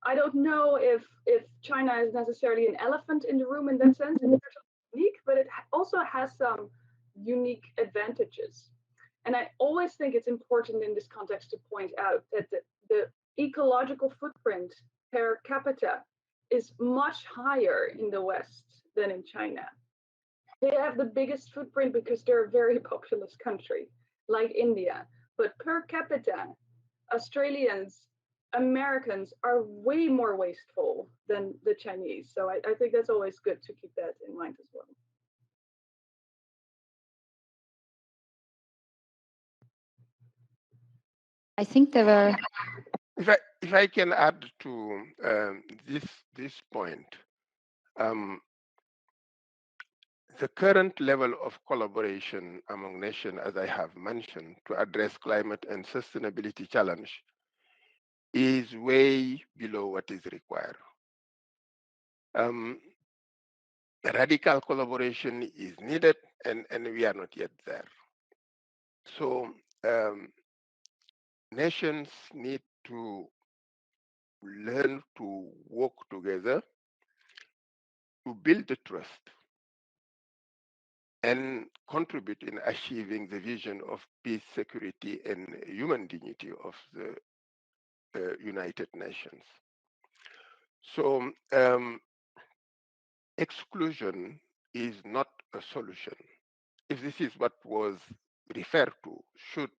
I don't know if China is necessarily an elephant in the room in that sense. It's unique, but it also has some unique advantages. And I always think it's important in this context to point out that the ecological footprint per capita is much higher in the West than in China. They have the biggest footprint because they're a very populous country, like India. But per capita, Australians, Americans are way more wasteful than the Chinese. So I think that's always good to keep that in mind as well. I think there were. If I can add to this point, the current level of collaboration among nations, as I have mentioned, to address climate and sustainability challenge is way below what is required. Radical collaboration is needed, and we are not yet there. So nations need to learn to work together to build the trust and contribute in achieving the vision of peace, security, and human dignity of the United Nations. So exclusion is not a solution. If this is what was referred to, should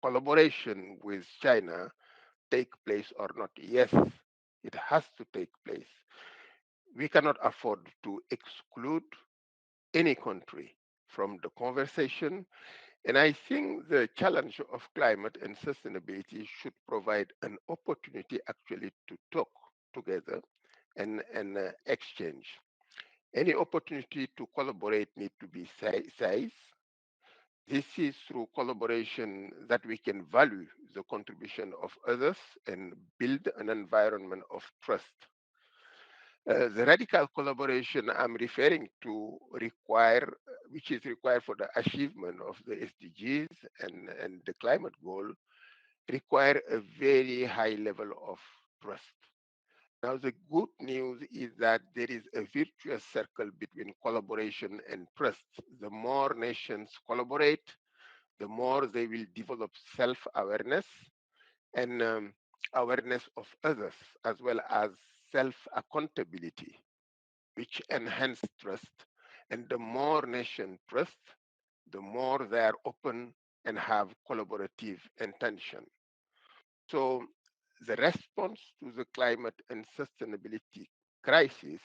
collaboration with China take place or not? Yes, it has to take place. We cannot afford to exclude any country from the conversation. And I think the challenge of climate and sustainability should provide an opportunity actually to talk together and exchange. Any opportunity to collaborate need to be seized. This is through collaboration that we can value the contribution of others and build an environment of trust. The radical collaboration I'm referring to which is required for the achievement of the SDGs and the climate goal, require a very high level of trust. Now, the good news is that there is a virtuous circle between collaboration and trust. The more nations collaborate, the more they will develop self-awareness and awareness of others, as well as self-accountability, which enhance trust. And the more nations trust, the more they are open and have collaborative intention. So the response to the climate and sustainability crisis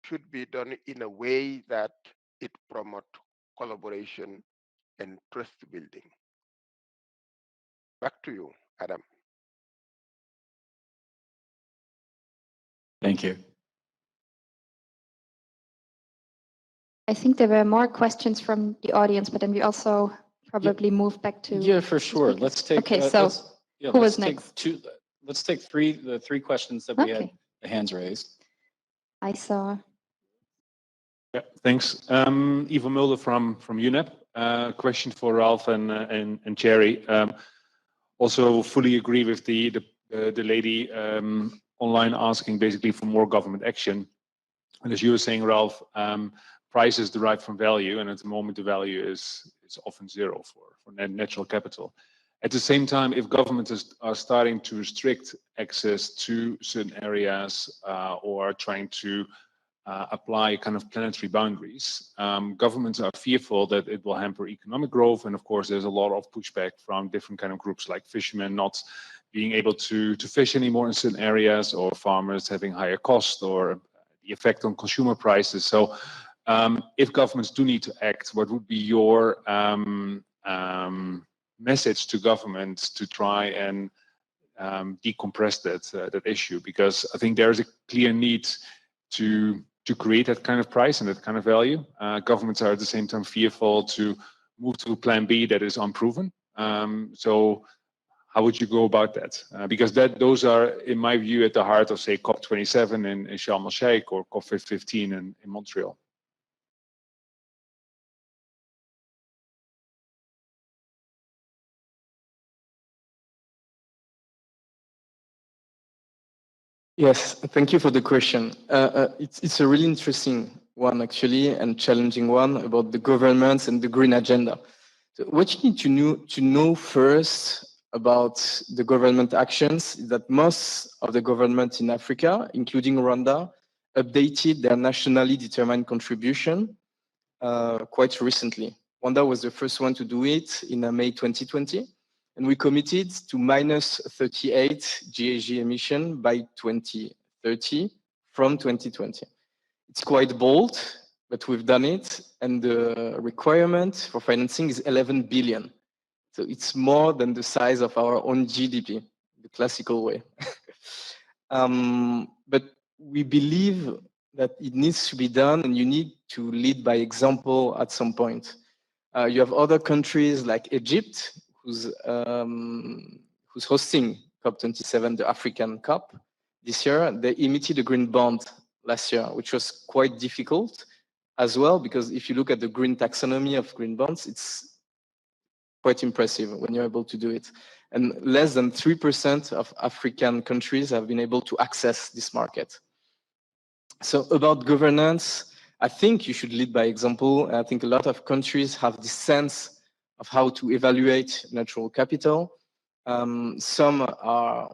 should be done in a way that it promotes collaboration and trust building. Back to you, Adam. Thank you. I think there were more questions from the audience, but then we also probably move back to. Yeah, for sure. Let's take. Okay, so who was next? Let's take the three questions that we had the hands raised. I saw. Yeah, thanks. Ivo Mulder from UNEP. Question for Ralph and Thierry. Also fully agree with the lady online asking basically for more government action. And as you were saying, Ralph, price is derived from value, and at the moment the value is often zero for natural capital. At the same time, if governments are starting to restrict access to certain areas or trying to apply kind of planetary boundaries, governments are fearful that it will hamper economic growth. And of course, there's a lot of pushback from different kind of groups like fishermen not being able to fish anymore in certain areas, or farmers having higher costs, or the effect on consumer prices. So if governments do need to act, what would be your message to governments to try and decompress that issue? Because I think there is a clear need to create that kind of price and that kind of value. Governments are at the same time fearful to move to plan B that is unproven. So how would you go about that? Because those are, in my view, at the heart of, say, COP27 in Sharm el-Sheikh or COP15 in Montreal. Yes, thank you for the question. It's a really interesting one, actually, and challenging one about the governments and the green agenda. So what you need to know first about the government actions is that most of the governments in Africa, including Rwanda, updated their nationally determined contribution quite recently. Rwanda was the first one to do it in May 2020. And we committed to minus 38 GHG emission by 2030 from 2020. It's quite bold, but we've done it. And the requirement for financing is 11 billion. So it's more than the size of our own GDP, the classical way. But we believe that it needs to be done, and you need to lead by example at some point. You have other countries like Egypt, who's hosting COP27, the African COP this year. They emitted a green bond last year, which was quite difficult as well, because if you look at the green taxonomy of green bonds, it's quite impressive when you're able to do it. And less than 3% of African countries have been able to access this market. So about governance, I think you should lead by example. I think a lot of countries have this sense of how to evaluate natural capital. Some are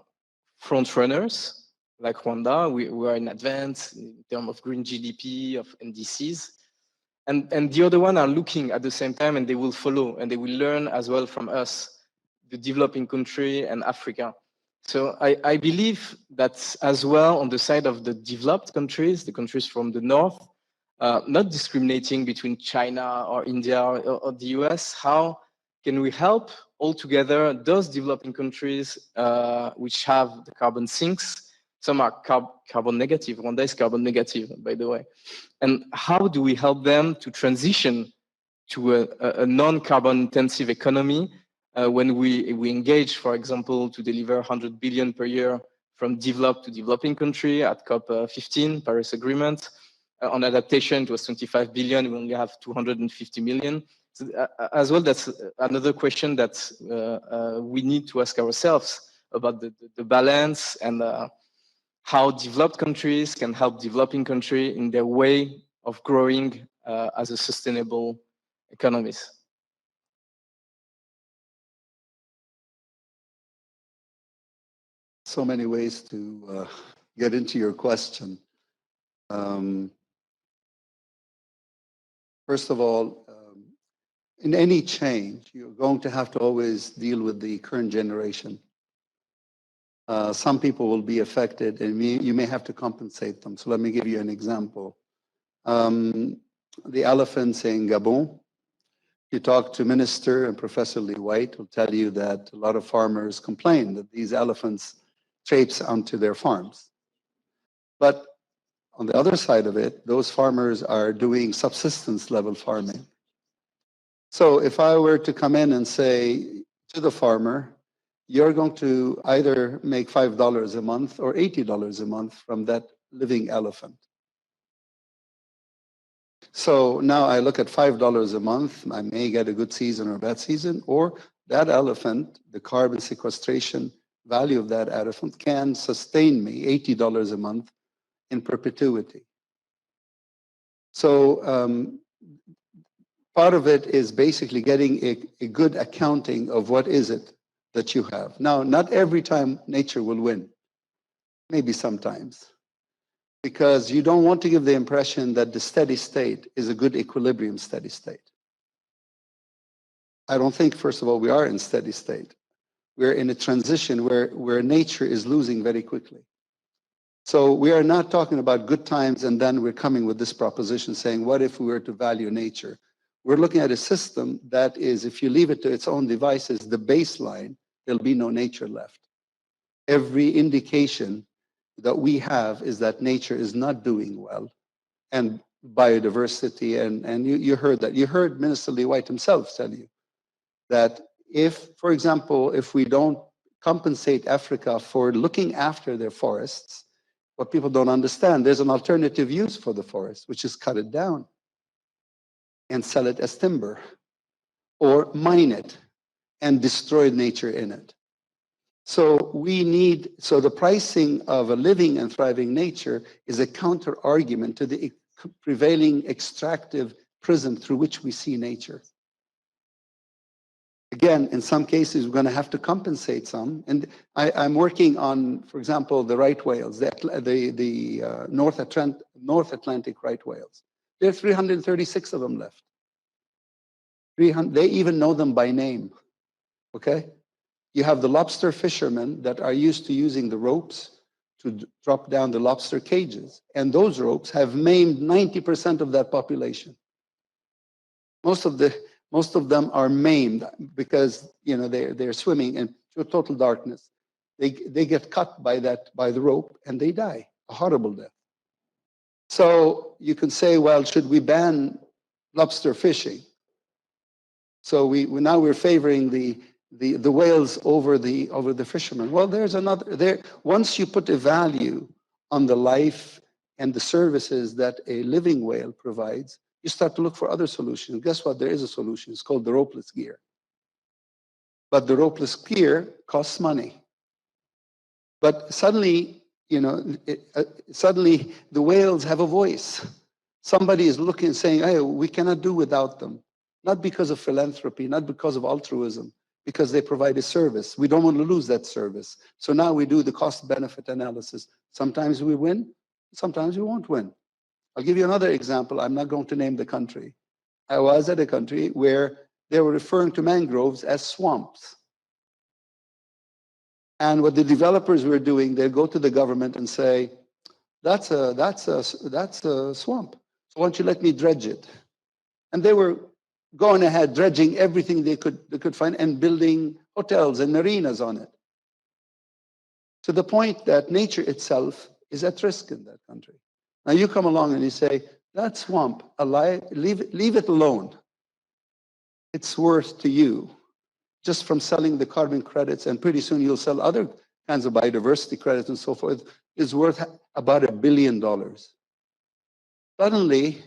front runners, like Rwanda. We are in advance in terms of green GDP, of NDCs. And the other one are looking at the same time, and they will follow, and they will learn as well from us, the developing country and Africa. So I believe that as well on the side of the developed countries, the countries from the north, not discriminating between China or India or the US, how can we help all together those developing countries which have the carbon sinks? Some are carbon negative. Rwanda is carbon negative, by the way. And how do we help them to transition to a non-carbon intensive economy when we engage, for example, to deliver 100 billion per year from developed to developing country at COP15, Paris Agreement. On adaptation, it was 25 billion. We only have 250 million. So, as well, that's another question that we need to ask ourselves about the balance and how developed countries can help developing countries in their way of growing as a sustainable economies. So many ways to get into your question. First of all, in any change, you're going to have to always deal with the current generation. Some people will be affected and you may have to compensate them. So let me give you an example. The elephants in Gabon, you talk to Minister and Professor Lee White will tell you that a lot of farmers complain that these elephants traipse onto their farms. But on the other side of it, those farmers are doing subsistence level farming. So if I were to come in and say to the farmer, you're going to either make $5 a month or $80 a month from that living elephant. So now I look at $5 a month, I may get a good season or a bad season, or that elephant, the carbon sequestration value of that elephant can sustain me $80 a month in perpetuity. So part of it is basically getting a good accounting of what is it that you have. Now, not every time nature will win, maybe sometimes, because you don't want to give the impression that the steady state is a good equilibrium steady state. I don't think, first of all, we are in steady state. We're in a transition where nature is losing very quickly. So we are not talking about good times and then we're coming with this proposition saying, what if we were to value nature? We're looking at a system that is, if you leave it to its own devices, the baseline, there'll be no nature left. Every indication that we have is that nature is not doing well, and biodiversity, and you heard that. You heard Minister Lee White himself tell you that if, for example, if we don't compensate Africa for looking after their forests, what people don't understand, there's an alternative use for the forest, which is cut it down and sell it as timber, or mine it and destroy nature in it. So so the pricing of a living and thriving nature is a counter argument to the prevailing extractive prism through which we see nature. Again, in some cases, we're going to have to compensate some. And I'm working on, for example, the right whales, the North Atlantic right whales. There are 336 of them left. They even know them by name, okay? You have the lobster fishermen that are used to using the ropes to drop down the lobster cages. And those ropes have maimed 90% of that population. Most of them are maimed because they're swimming in total darkness. They get cut by the rope and they die, a horrible death. So you can say, well, should we ban lobster fishing? So now we're favoring the whales over the fishermen. Well, there's another once you put a value on the life and the services that a living whale provides, you start to look for other solutions. Guess what? There is a solution. It's called the ropeless gear. But the ropeless gear costs money. But suddenly, suddenly the whales have a voice. Somebody is looking and saying, hey, we cannot do without them. Not because of philanthropy, not because of altruism, because they provide a service. We don't want to lose that service. So now we do the cost-benefit analysis. Sometimes we win, sometimes we won't win. I'll give you another example. I'm not going to name the country. I was at a country where they were referring to mangroves as swamps. And what the developers were doing, they go to the government and say, that's a swamp. So why don't you let me dredge it? And they were going ahead, dredging everything they could find and building hotels and marinas on it. To the point that nature itself is at risk in that country. Now you come along and you say, that swamp, leave it alone. It's worth to you just from selling the carbon credits, and pretty soon you'll sell other kinds of biodiversity credits and so forth, is worth about $1 billion. Suddenly,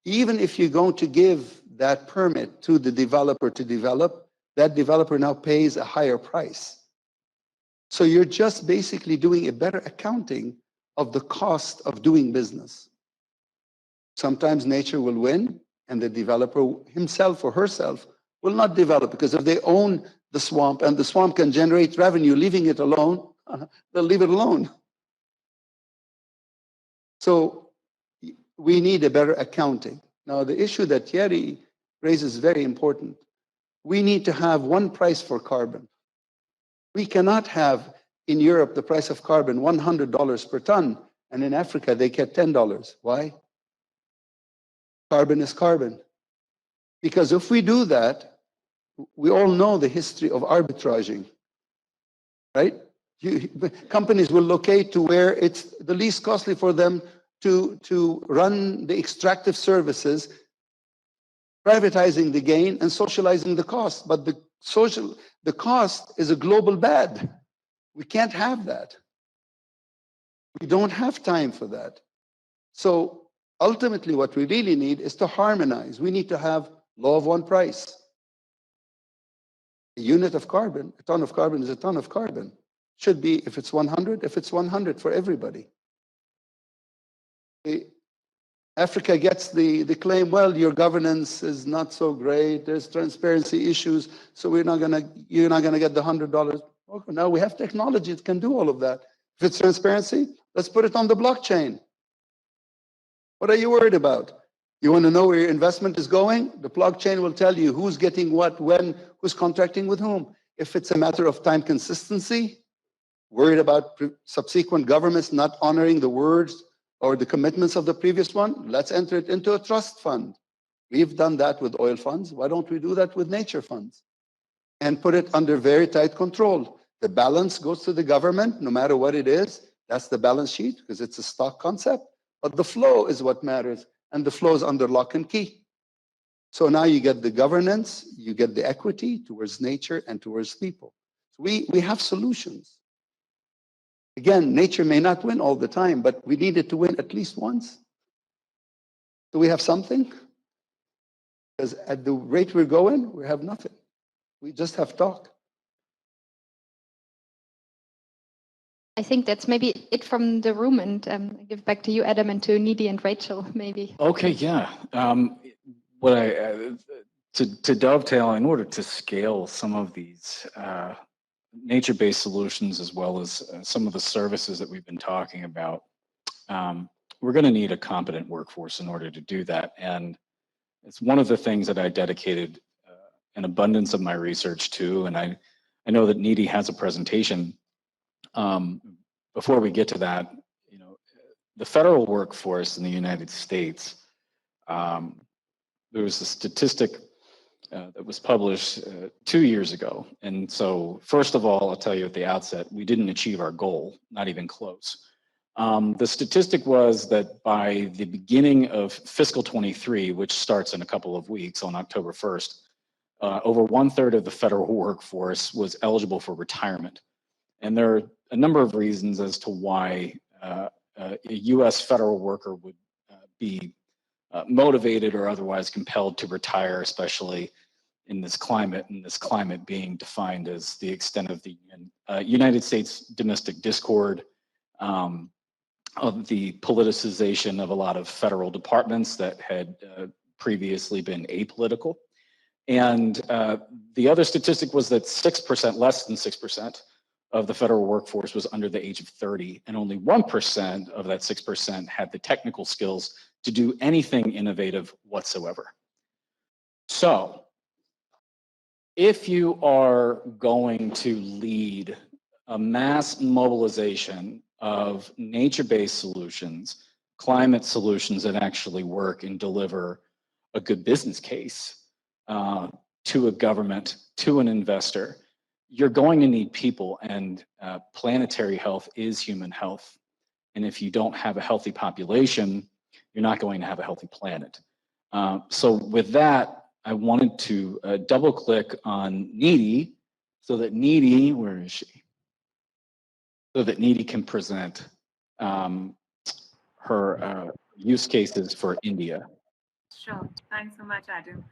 even if you're going to give that permit to the developer to develop, that developer now pays a higher price. So you're just basically doing a better accounting of the cost of doing business. Sometimes nature will win, and the developer himself or herself will not develop, because if they own the swamp and the swamp can generate revenue, leaving it alone, they'll leave it alone. So we need a better accounting. Now, the issue that Thierry raises is very important. We need to have one price for carbon. We cannot have in Europe the price of carbon $100 per ton, and in Africa they get $10. Why? Carbon is carbon. Because if we do that, we all know the history of arbitraging, right? Companies will locate to where it's the least costly for them to run the extractive services, privatizing the gain and socializing the cost. But the cost is a global bad. We can't have that. We don't have time for that. So ultimately, what we really need is to harmonize. We need to have law of one price. A unit of carbon, a ton of carbon is a ton of carbon. Should be, if it's 100, if it's 100 for everybody. Africa gets the claim, well, your governance is not so great, there's transparency issues, so you're not gonna get the $100. Okay, now we have technology that can do all of that. If it's transparency, let's put it on the blockchain. What are you worried about? You want to know where your investment is going? The blockchain will tell you who's getting what, when, who's contracting with whom. If it's a matter of time consistency, worried about subsequent governments not honoring the words or the commitments of the previous one, let's enter it into a trust fund. We've done that with oil funds. Why don't we do that with nature funds? And put it under very tight control. The balance goes to the government, no matter what it is. That's the balance sheet, because it's a stock concept. But the flow is what matters, and the flow is under lock and key. So now you get the governance, you get the equity towards nature and towards people. So we have solutions. Again, nature may not win all the time, but we need it to win at least once. Do we have something? Because at the rate we're going, we have nothing. We just have talk. I think that's maybe it from the room, and I give back to you, Adam, and to Nidhi and Rachel, maybe. Okay, yeah. What to dovetail, in order to scale some of these nature-based solutions, as well as some of the services that we've been talking about, we're going to need a competent workforce in order to do that. And it's one of the things that I dedicated an abundance of my research to. And I know that Nidhi has a presentation. Before we get to that, you know, the federal workforce in the United States, there was a statistic that was published 2 years ago. And so, first of all, I'll tell you at the outset, we didn't achieve our goal, not even close. The statistic was that by the beginning of fiscal 23, which starts in a couple of weeks on October 1st, over 1/3 of the federal workforce was eligible for retirement. And there are a number of reasons as to why a US federal worker would be motivated or otherwise compelled to retire, especially in this climate, and this climate being defined as the extent of the United States domestic discord, of the politicization of a lot of federal departments that had previously been apolitical. And the other statistic was that 6%, less than 6%, of the federal workforce was under the age of 30, and only 1% of that 6% had the technical skills to do anything innovative whatsoever. So, if you are going to lead a mass mobilization of nature-based solutions, climate solutions that actually work and deliver a good business case to a government, to an investor, you're going to need people, and planetary health is human health. And if you don't have a healthy population, you're not going to have a healthy planet. So with that, I wanted to double click on Nidhi, so that Nidhi, where is she? so that Nidhi can present her use cases for India. Sure. Thanks so much, Adam.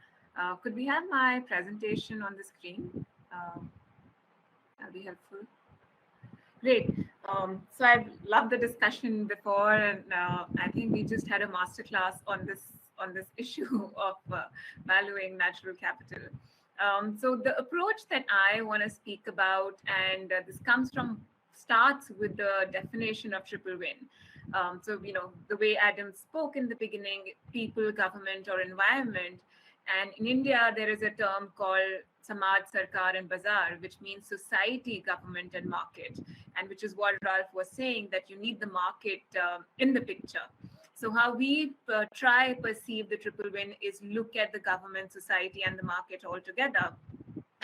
Could we have my presentation on the screen? That'll be helpful. Great. So I've loved the discussion before, and I think we just had a masterclass on this issue of valuing natural capital. So the approach that I want to speak about, and this starts with the definition of triple win. So, the way Adam spoke in the beginning, people, government, or environment. And in India, there is a term called Samaj, Sarkar, and Bazaar, which means society, government, and market. And which is what Ralph was saying, that you need the market in the picture. So how we perceive the triple win is look at the government, society, and the market all together.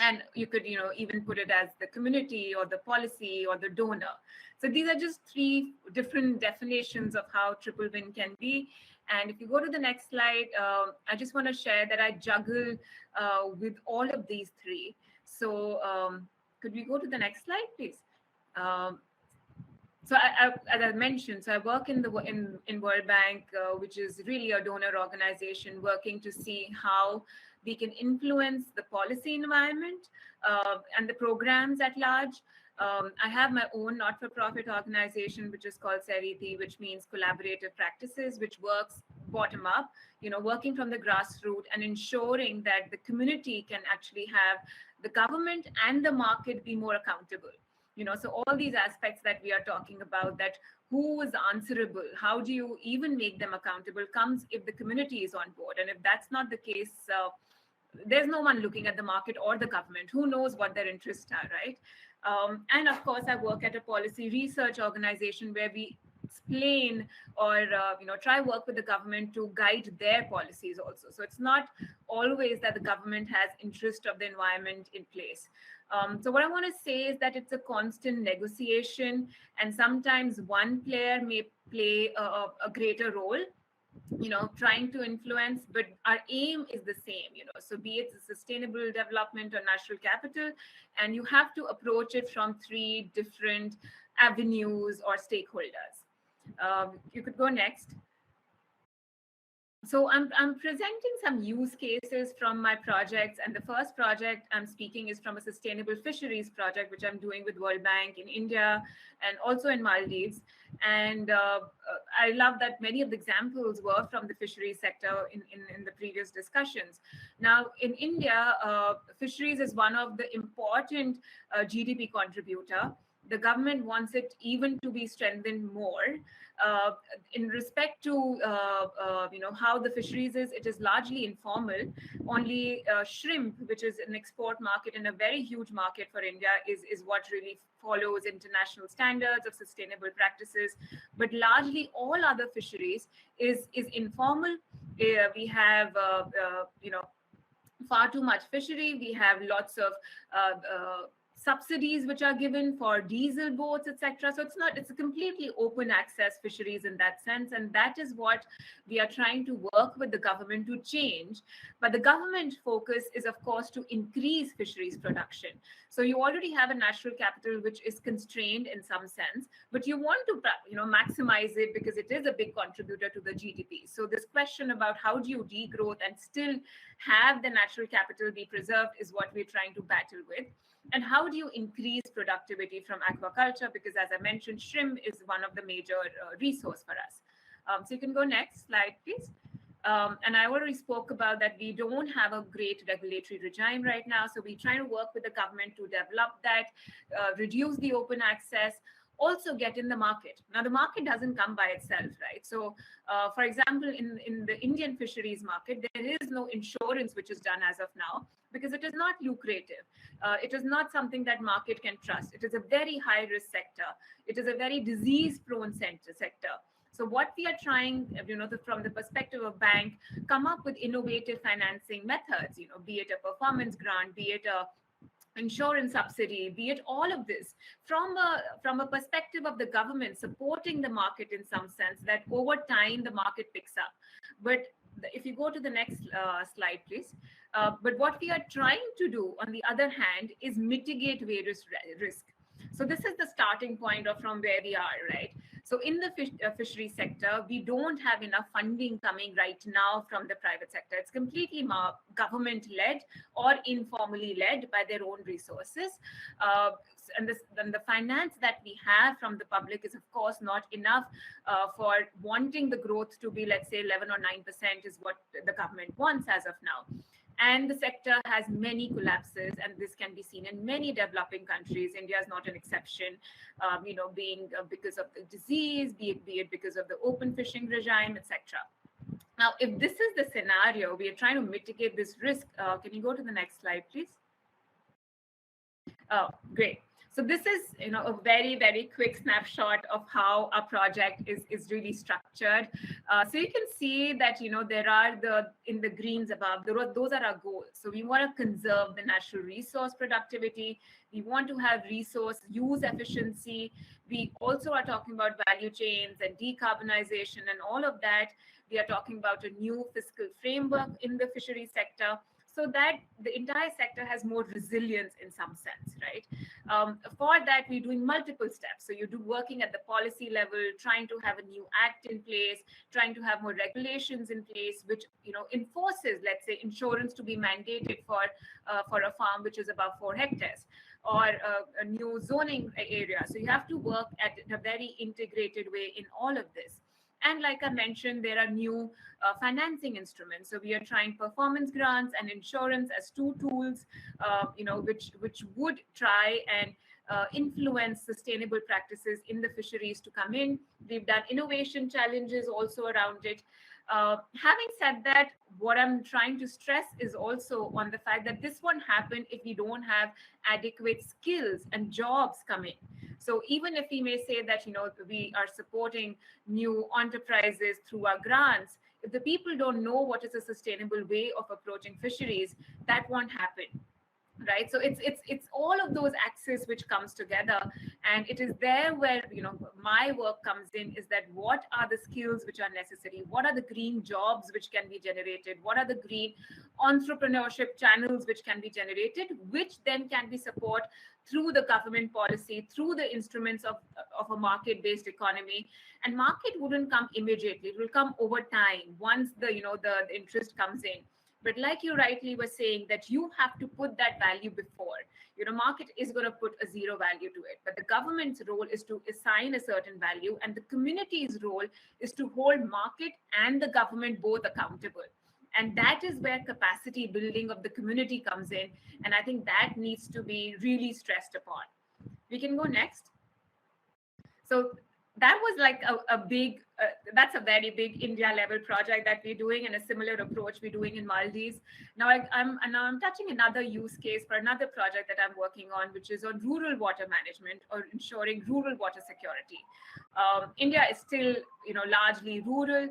And you could, even put it as the community or the policy or the donor. So these are just three different definitions of how triple win can be. And if you go to the next slide, I just want to share that I juggle with all of these three. So could we go to the next slide, please? So as I mentioned, so I work in World Bank, which is really a donor organization working to see how we can influence the policy environment and the programs at large. I have my own not-for-profit organization, which is called Sehreeti, which means collaborative practices, which works bottom up, working from the grassroots and ensuring that the community can actually have the government and the market be more accountable. So all these aspects that we are talking about, that who is answerable, how do you even make them accountable, comes if the community is on board. And if that's not the case, there's no one looking at the market or the government. Who knows what their interests are, right? And of course, I work at a policy research organization where we explain or try work with the government to guide their policies also. So it's not always that the government has interest of the environment in place. So what I want to say is that it's a constant negotiation, and sometimes one player may play a greater role, trying to influence, but our aim is the same, so be it sustainable development or natural capital, and you have to approach it from three different avenues or stakeholders. You could go next. So I'm presenting some use cases from my projects, and the first project I'm speaking is from a sustainable fisheries project, which I'm doing with World Bank in India and also in Maldives. And I love that many of the examples were from the fisheries sector in the previous discussions. Now, in India, fisheries is one of the important GDP contributor. The government wants it even to be strengthened more. In respect to how the fisheries is, it is largely informal. Only shrimp, which is an export market and a very huge market for India, is what really follows international standards of sustainable practices. But largely all other fisheries is informal. We have far too much fishery. We have lots of subsidies which are given for diesel boats, etc. So it's a completely open access fisheries in that sense, and that is what we are trying to work with the government to change. But the government focus is, of course, to increase fisheries production. So you already have a natural capital which is constrained in some sense, but you want to maximize it because it is a big contributor to the GDP. So this question about how do you degrowth and still have the natural capital be preserved is what we're trying to battle with. And how do you increase productivity from aquaculture? Because as I mentioned, shrimp is one of the major resource for us. So you can go next slide, please. And I already spoke about that we don't have a great regulatory regime right now. So we're trying to work with the government to develop that, reduce the open access, also get in the market. Now, the market doesn't come by itself, right? So, for example, in the Indian fisheries market, there is no insurance which is done as of now because it is not lucrative. It is not something that market can trust. It is a very high-risk sector. It is a very disease-prone sector. So what we are trying, from the perspective of bank, come up with innovative financing methods, be it a performance grant, be it a insurance subsidy, be it all of this, from a perspective of the government supporting the market in some sense, that over time the market picks up. But if you go to the next slide, please. But what we are trying to do, on the other hand, is mitigate various risks. So this is the starting point of from where we are, right? So in the fishery sector, we don't have enough funding coming right now from the private sector. It's completely government-led or informally led by their own resources. And the finance that we have from the public is, of course, not enough for wanting the growth to be, let's say, 11 or 9% is what the government wants as of now. And the sector has many collapses, and this can be seen in many developing countries. India is not an exception, being because of the disease, be it because of the open fishing regime, etc. Now, if this is the scenario, we are trying to mitigate this risk. Can you go to the next slide, please? Oh, great. So this is, a very, very quick snapshot of how our project is really structured. So you can see that, there are in the greens above, those are our goals. So we want to conserve the natural resource productivity. We want to have resource use efficiency. We also are talking about value chains and decarbonization and all of that. We are talking about a new fiscal framework in the fishery sector, so that the entire sector has more resilience in some sense, right? For that, we're doing multiple steps. So you're working at the policy level, trying to have a new act in place, trying to have more regulations in place, which enforces, let's say, insurance to be mandated for a farm which is above 4 hectares, or a new zoning area. So you have to work at a very integrated way in all of this. And like I mentioned, there are new financing instruments. So we are trying performance grants and insurance as two tools, which would try and influence sustainable practices in the fisheries to come in. We've done innovation challenges also around it. Having said that, what I'm trying to stress is also on the fact that this won't happen if we don't have adequate skills and jobs coming. So even if we may say that, we are supporting new enterprises through our grants, if the people don't know what is a sustainable way of approaching fisheries, that won't happen. Right, so it's all of those axes which comes together, and it is there where my work comes in, is that what are the skills which are necessary, what are the green jobs which can be generated, what are the green entrepreneurship channels which can be generated, which then can be supported through the government policy, through the instruments of a market-based economy. And market wouldn't come immediately; it will come over time once the interest comes in. But like you rightly were saying, that you have to put that value before. Market is going to put a zero value to it, but the government's role is to assign a certain value, and the community's role is to hold market and the government both accountable. And that is where capacity building of the community comes in. And I think that needs to be really stressed upon. We can go next. So that was like a big, that's a very big India level project that we're doing, and a similar approach we're doing in Maldives. Now I'm touching another use case for another project that I'm working on, which is on rural water management or ensuring rural water security. India is still, largely rural.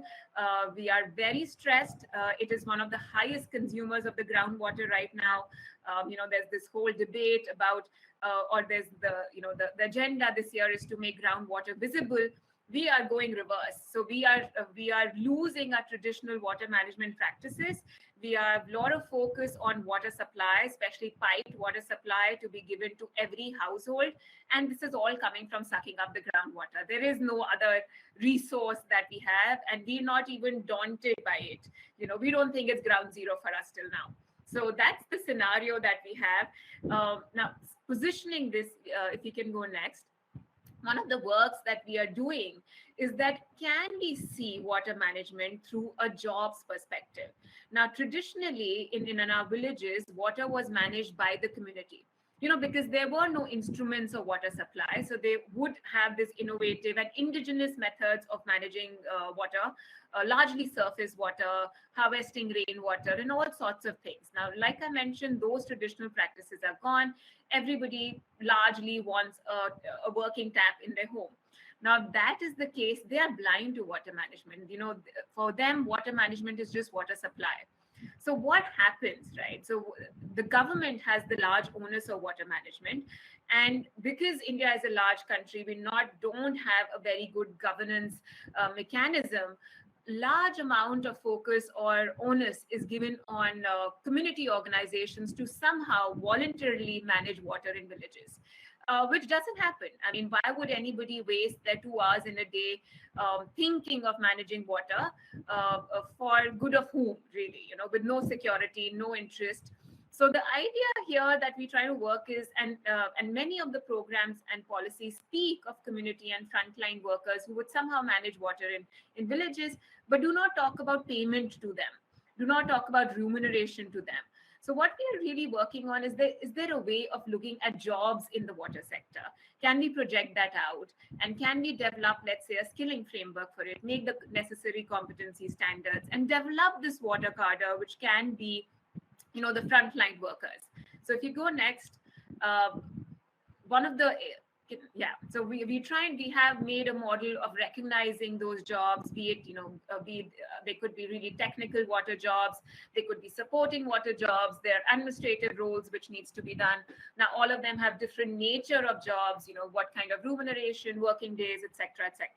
We are very stressed. It is one of the highest consumers of the groundwater right now. There's this whole debate about, or there's the agenda this year is to make groundwater visible. We are going reverse. So we are losing our traditional water management practices. We have a lot of focus on water supply, especially piped water supply to be given to every household. And this is all coming from sucking up the groundwater. There is no other resource that we have, and we're not even daunted by it. We don't think it's ground zero for us till now. So that's the scenario that we have. Now, positioning this, if you can go next, one of the works that we are doing is that can we see water management through a jobs perspective? Now, traditionally in our villages, water was managed by the community, because there were no instruments of water supply. So they would have this innovative and indigenous methods of managing water, largely surface water, harvesting rainwater, and all sorts of things. Now, like I mentioned, those traditional practices are gone. Everybody largely wants a working tap in their home. Now, that is the case. They are blind to water management. For them, water management is just water supply. So what happens, right? So the government has the large onus of water management. And because India is a large country, we don't have a very good governance mechanism. Large amount of focus or onus is given on community organizations to somehow voluntarily manage water in villages. which doesn't happen. I mean, why would anybody waste their 2 hours in a day thinking of managing water for good of whom, really, you know, with no security, no interest. So the idea here that we try to work is, and many of the programs and policies speak of community and frontline workers who would somehow manage water in villages, but do not talk about payment to them, do not talk about remuneration to them. So what we are really working on is there a way of looking at jobs in the water sector? Can we project that out? And can we develop, let's say, a skilling framework for it, make the necessary competency standards, and develop this water cadre, which can be, you know, the frontline workers. So if you go next, one of the, yeah, so we have made a model of recognizing those jobs, be it, you know, they could be really technical water jobs, they could be supporting water jobs, there are administrative roles which needs to be done. Now, all of them have different nature of jobs, you know, what kind of remuneration, working days, etc., etc.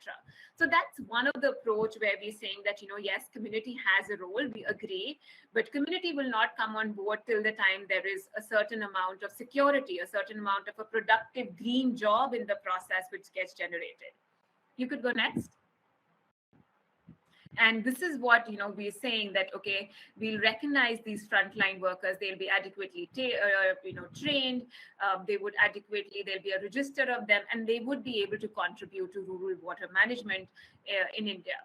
So that's one of the approach where we're saying that, you know, yes, community has a role, we agree, but community will not come on board till the time there is a certain amount of security, a certain amount of a productive green job in the process which gets generated. You could go next. And this is what, you know, we're saying that, okay, we'll recognize these frontline workers, they'll be adequately trained, there'll be a register of them, and they would be able to contribute to rural water management in India.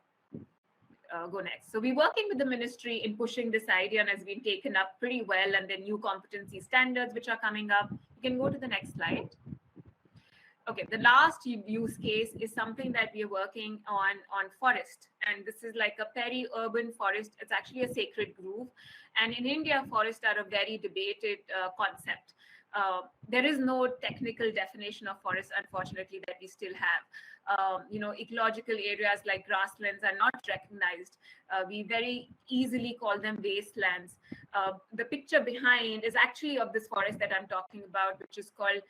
Go next. So we're working with the ministry in pushing this idea, and has been taken up pretty well, and then new competency standards which are coming up. You can go to the next slide. Okay, the last use case is something that we are working on forest, and this is like a peri-urban forest. It's actually a sacred grove, and in India, forests are a very debated concept. There is no technical definition of forest, unfortunately, that we still have. You know, ecological areas like grasslands are not recognized. We very easily call them wastelands. The picture behind is actually of this forest that I'm talking about, which is called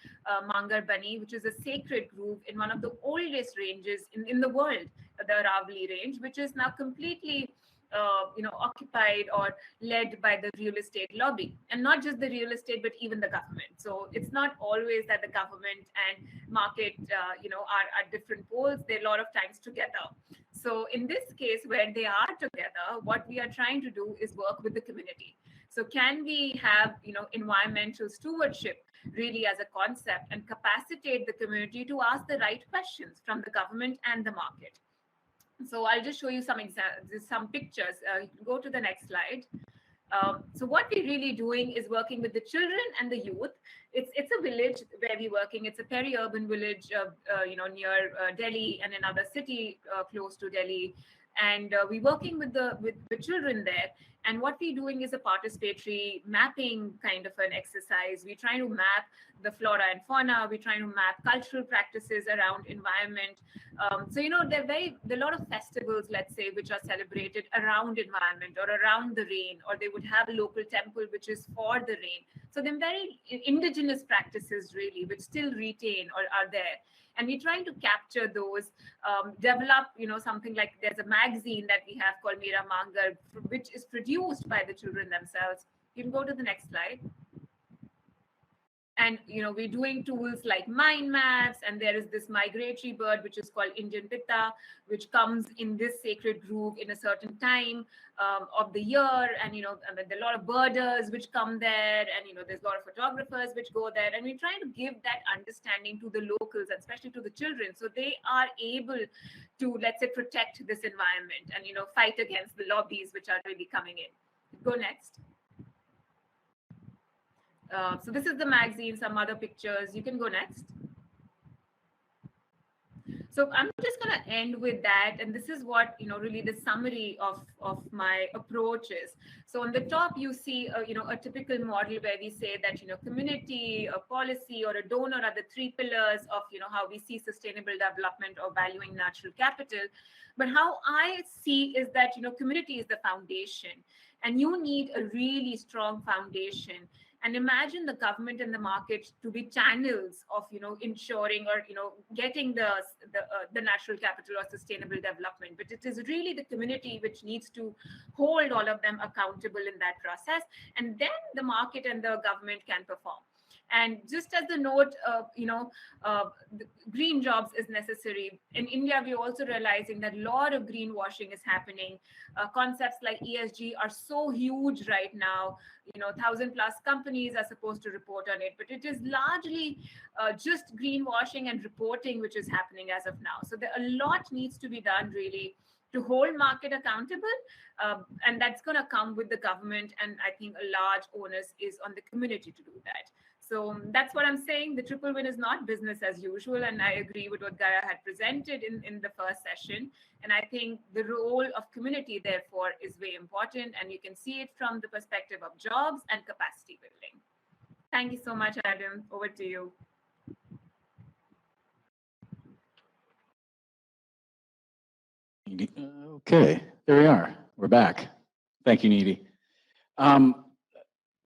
Mangar Bani, which is a sacred grove in one of the oldest ranges in the world, the Aravalli range, which is now completely occupied or led by the real estate lobby, and not just the real estate, but even the government. So it's not always that the government and market, are different poles. They're a lot of times together. So in this case, where they are together, what we are trying to do is work with the community. So can we have, environmental stewardship really as a concept and capacitate the community to ask the right questions from the government and the market? So I'll just show you some pictures. You can go to the next slide. So what we're really doing is working with the children and the youth. It's a village where we're working. It's a peri-urban village, near Delhi and another city close to Delhi. And we're working with the children there. And what we're doing is a participatory mapping kind of an exercise. We're trying to map the flora and fauna. We're trying to map cultural practices around environment. There are a lot of festivals, let's say, which are celebrated around environment or around the rain, or they would have a local temple which is for the rain. So they're very indigenous practices, really, which still retain or are there. And we're trying to capture those, develop, something like there's a magazine that we have called Mera Mangar, which is produced by the children themselves. You can go to the next slide. And, we're doing tools like mind maps, and there is this migratory bird, which is called Indian Pitta, which comes in this sacred grove in a certain time of the year. And, there are a lot of birders which come there, and, there's a lot of photographers which go there. And we're trying to give that understanding to the locals, and especially to the children, so they are able to, let's say, protect this environment and, fight against the lobbies which are really coming in. Go next. So this is the magazine, some other pictures. You can go next. So I'm just going to end with that. And this is what, really the summary of my approach is. So on the top, you see, a typical model where we say that, community, a policy, or a donor are the three pillars of, how we see sustainable development or valuing natural capital. But how I see is that, community is the foundation, and you need a really strong foundation. And imagine the government and the market to be channels of, ensuring or, getting the natural capital or sustainable development. But it is really the community which needs to hold all of them accountable in that process. And then the market and the government can perform. And just as the note, the green jobs is necessary. In India, we're also realizing that a lot of greenwashing is happening. Concepts like ESG are so huge right now. 1,000+ companies are supposed to report on it, but it is largely just greenwashing and reporting which is happening as of now. So a lot needs to be done really to hold market accountable, and that's going to come with the government, and I think a large onus is on the community to do that. So that's what I'm saying. The triple win is not business as usual, and I agree with what Gaya had presented in the first session. And I think the role of community, therefore, is very important, and you can see it from the perspective of jobs and capacity building. Thank you so much, Adam. Over to you. Okay, there we are. We're back. Thank you, Nidhi.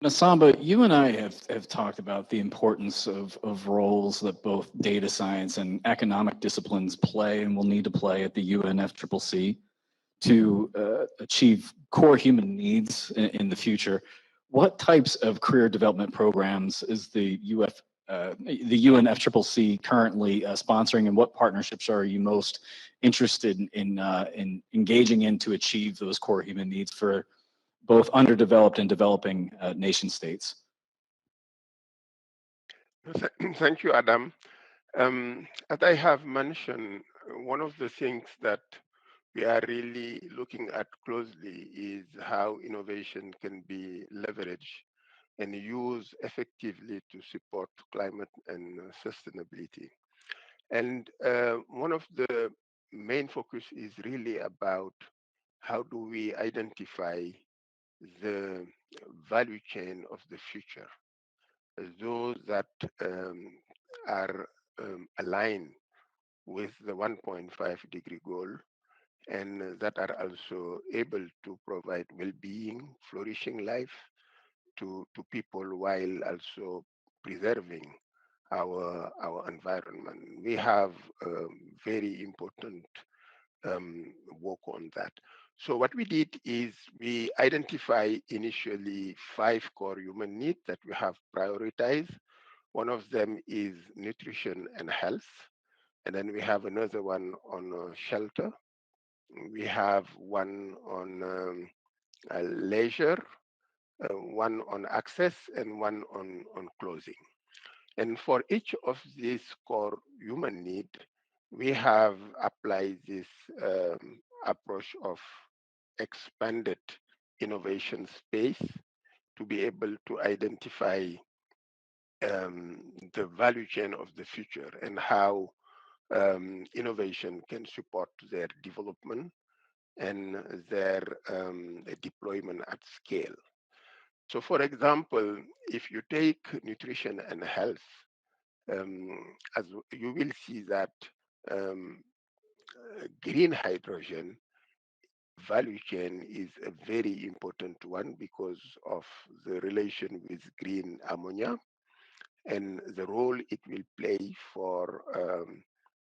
Massamba, you and I have talked about the importance of roles that both data science and economic disciplines play and will need to play at the UNFCCC to achieve core human needs in the future. What types of career development programs is the UNFCCC currently sponsoring, and what partnerships are you most interested in engaging in to achieve those core human needs for both underdeveloped and developing nation states? Thank you, Adam. As I have mentioned, one of the things that we are really looking at closely is how innovation can be leveraged and used effectively to support climate and sustainability. And one of the main focus is really about how do we identify the value chain of the future, those that are aligned with the 1.5-degree goal, and that are also able to provide well-being, flourishing life to people while also preserving our environment. We have very important work on that. So what we did is we identify initially 5 core human needs that we have prioritized. One of them is nutrition and health. And then we have another one on shelter. We have one on leisure, one on access, and one on clothing. And for each of these core human needs, we have applied this approach of expanded innovation space to be able to identify the value chain of the future and how innovation can support their development and their deployment at scale. So for example, if you take nutrition and health, as you will see that green hydrogen value chain is a very important one because of the relation with green ammonia and the role it will play for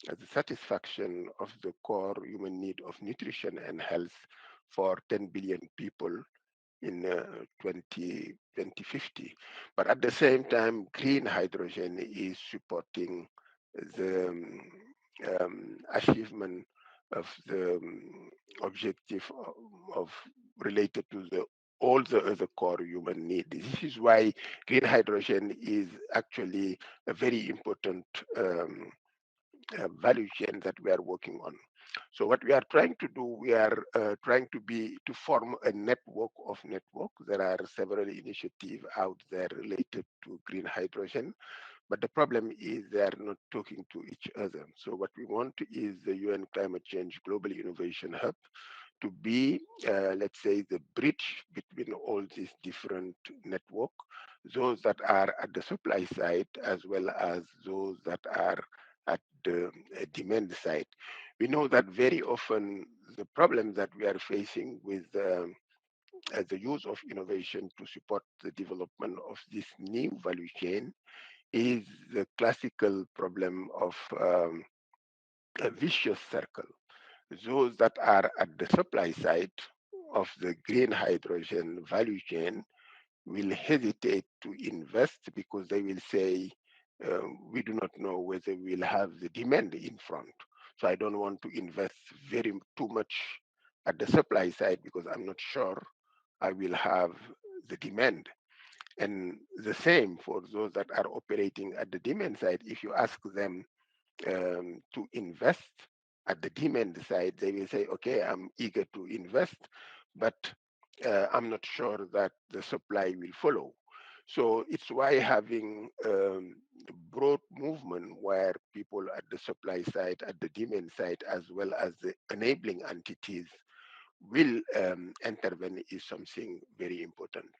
the satisfaction of the core human need of nutrition and health for 10 billion people in 2050. But at the same time, green hydrogen is supporting the achievement of the objective of related to all the other core human needs. This is why green hydrogen is actually a very important value chain that we are working on. So what we are trying to do, we are trying to form a network of networks. There are several initiatives out there related to green hydrogen, but the problem is they are not talking to each other. So what we want is the UN Climate Change Global Innovation Hub to be, let's say, the bridge between all these different networks, those that are at the supply side, as well as those that are at the demand side. We know that very often the problem that we are facing with the use of innovation to support the development of this new value chain is the classical problem of a vicious circle. Those that are at the supply side of the green hydrogen value chain will hesitate to invest because they will say, we do not know whether we'll have the demand in front. So I don't want to invest too much at the supply side because I'm not sure I will have the demand. And the same for those that are operating at the demand side. If you ask them to invest at the demand side, they will say, okay, I'm eager to invest, but I'm not sure that the supply will follow. So it's why having broad movement where people at the supply side, at the demand side, as well as the enabling entities will intervene is something very important.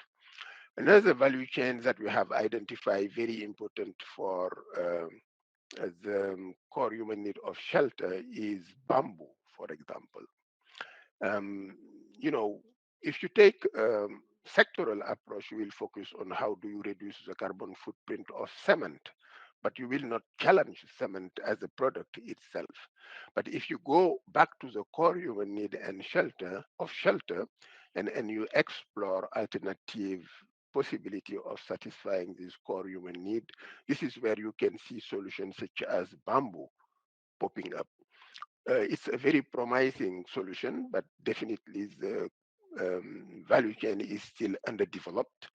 Another value chain that we have identified very important for the core human need of shelter is bamboo, for example. You know, if you take sectoral approach, you will focus on how do you reduce the carbon footprint of cement, but you will not challenge cement as a product itself. But if you go back to the core human need and shelter, and you explore alternative possibility of satisfying this core human need, this is where you can see solutions such as bamboo popping up. It's a very promising solution, but definitely the value chain is still underdeveloped.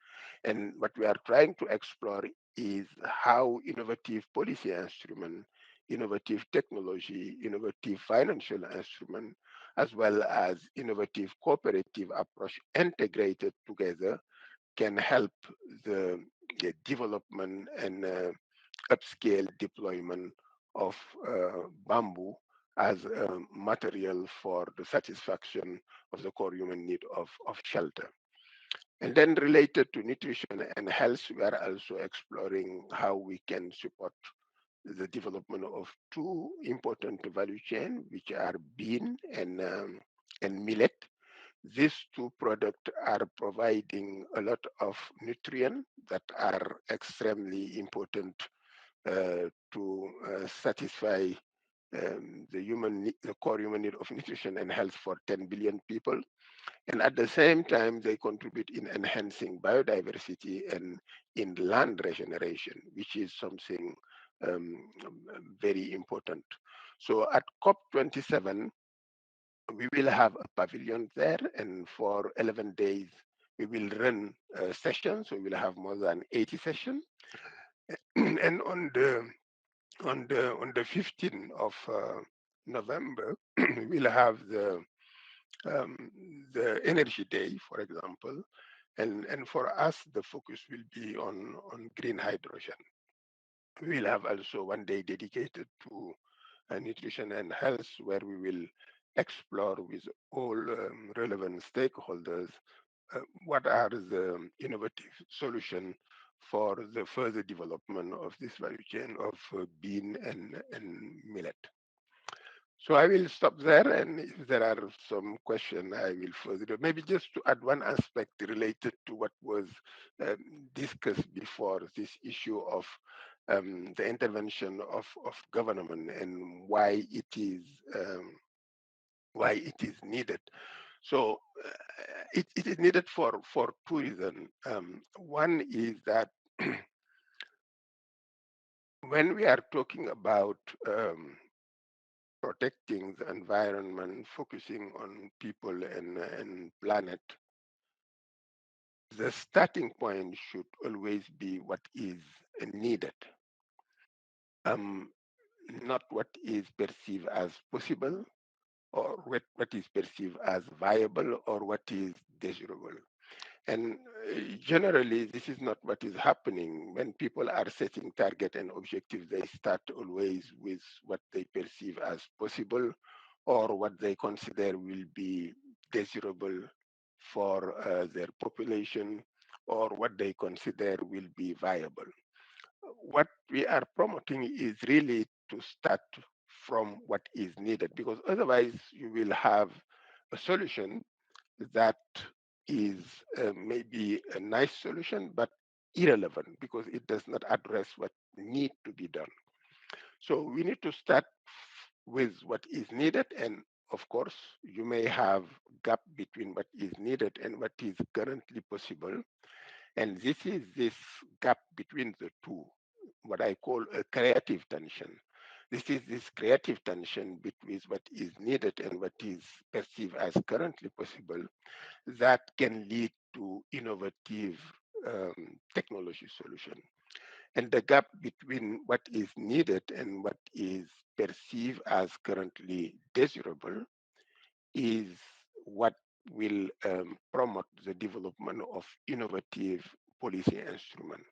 And what we are trying to explore is how innovative policy instrument, innovative technology, innovative financial instrument, as well as innovative cooperative approach integrated together can help the development and upscale deployment of bamboo as a material for the satisfaction of the core human need of shelter. And then related to nutrition and health, we are also exploring how we can support the development of two important value chains, which are bean and millet. These two products are providing a lot of nutrients that are extremely important to satisfy the core human need of nutrition and health for 10 billion people. And at the same time, they contribute in enhancing biodiversity and in land regeneration, which is something very important. So at COP27, we will have a pavilion there, and for 11 days, we will run sessions. So we will have more than 80 sessions. And on the 15th of November, we'll have the energy day, for example, and for us the focus will be on green hydrogen. We'll have also one day dedicated to nutrition and health, where we will explore with all relevant stakeholders what are the innovative solutions for the further development of this value chain of bean and millet. So I will stop there, and if there are some questions, I will further. Maybe just to add one aspect related to what was discussed before, this issue of the intervention of government and why it is needed. So it is needed for two reasons. One is that when we are talking about protecting the environment, focusing on people and planet, the starting point should always be what is needed, not what is perceived as possible or what is perceived as viable or what is desirable. And generally, this is not what is happening. When people are setting target and objectives, they start always with what they perceive as possible or what they consider will be desirable for their population or what they consider will be viable. What we are promoting is really to start from what is needed, because otherwise you will have a solution that is maybe a nice solution, but irrelevant because it does not address what needs to be done. So we need to start with what is needed. And of course, you may have gap between what is needed and what is currently possible. And this is this gap between the two, what I call a creative tension. This is this creative tension between what is needed and what is perceived as currently possible that can lead to innovative technology solution. And the gap between what is needed and what is perceived as currently desirable is what will promote the development of innovative policy instruments.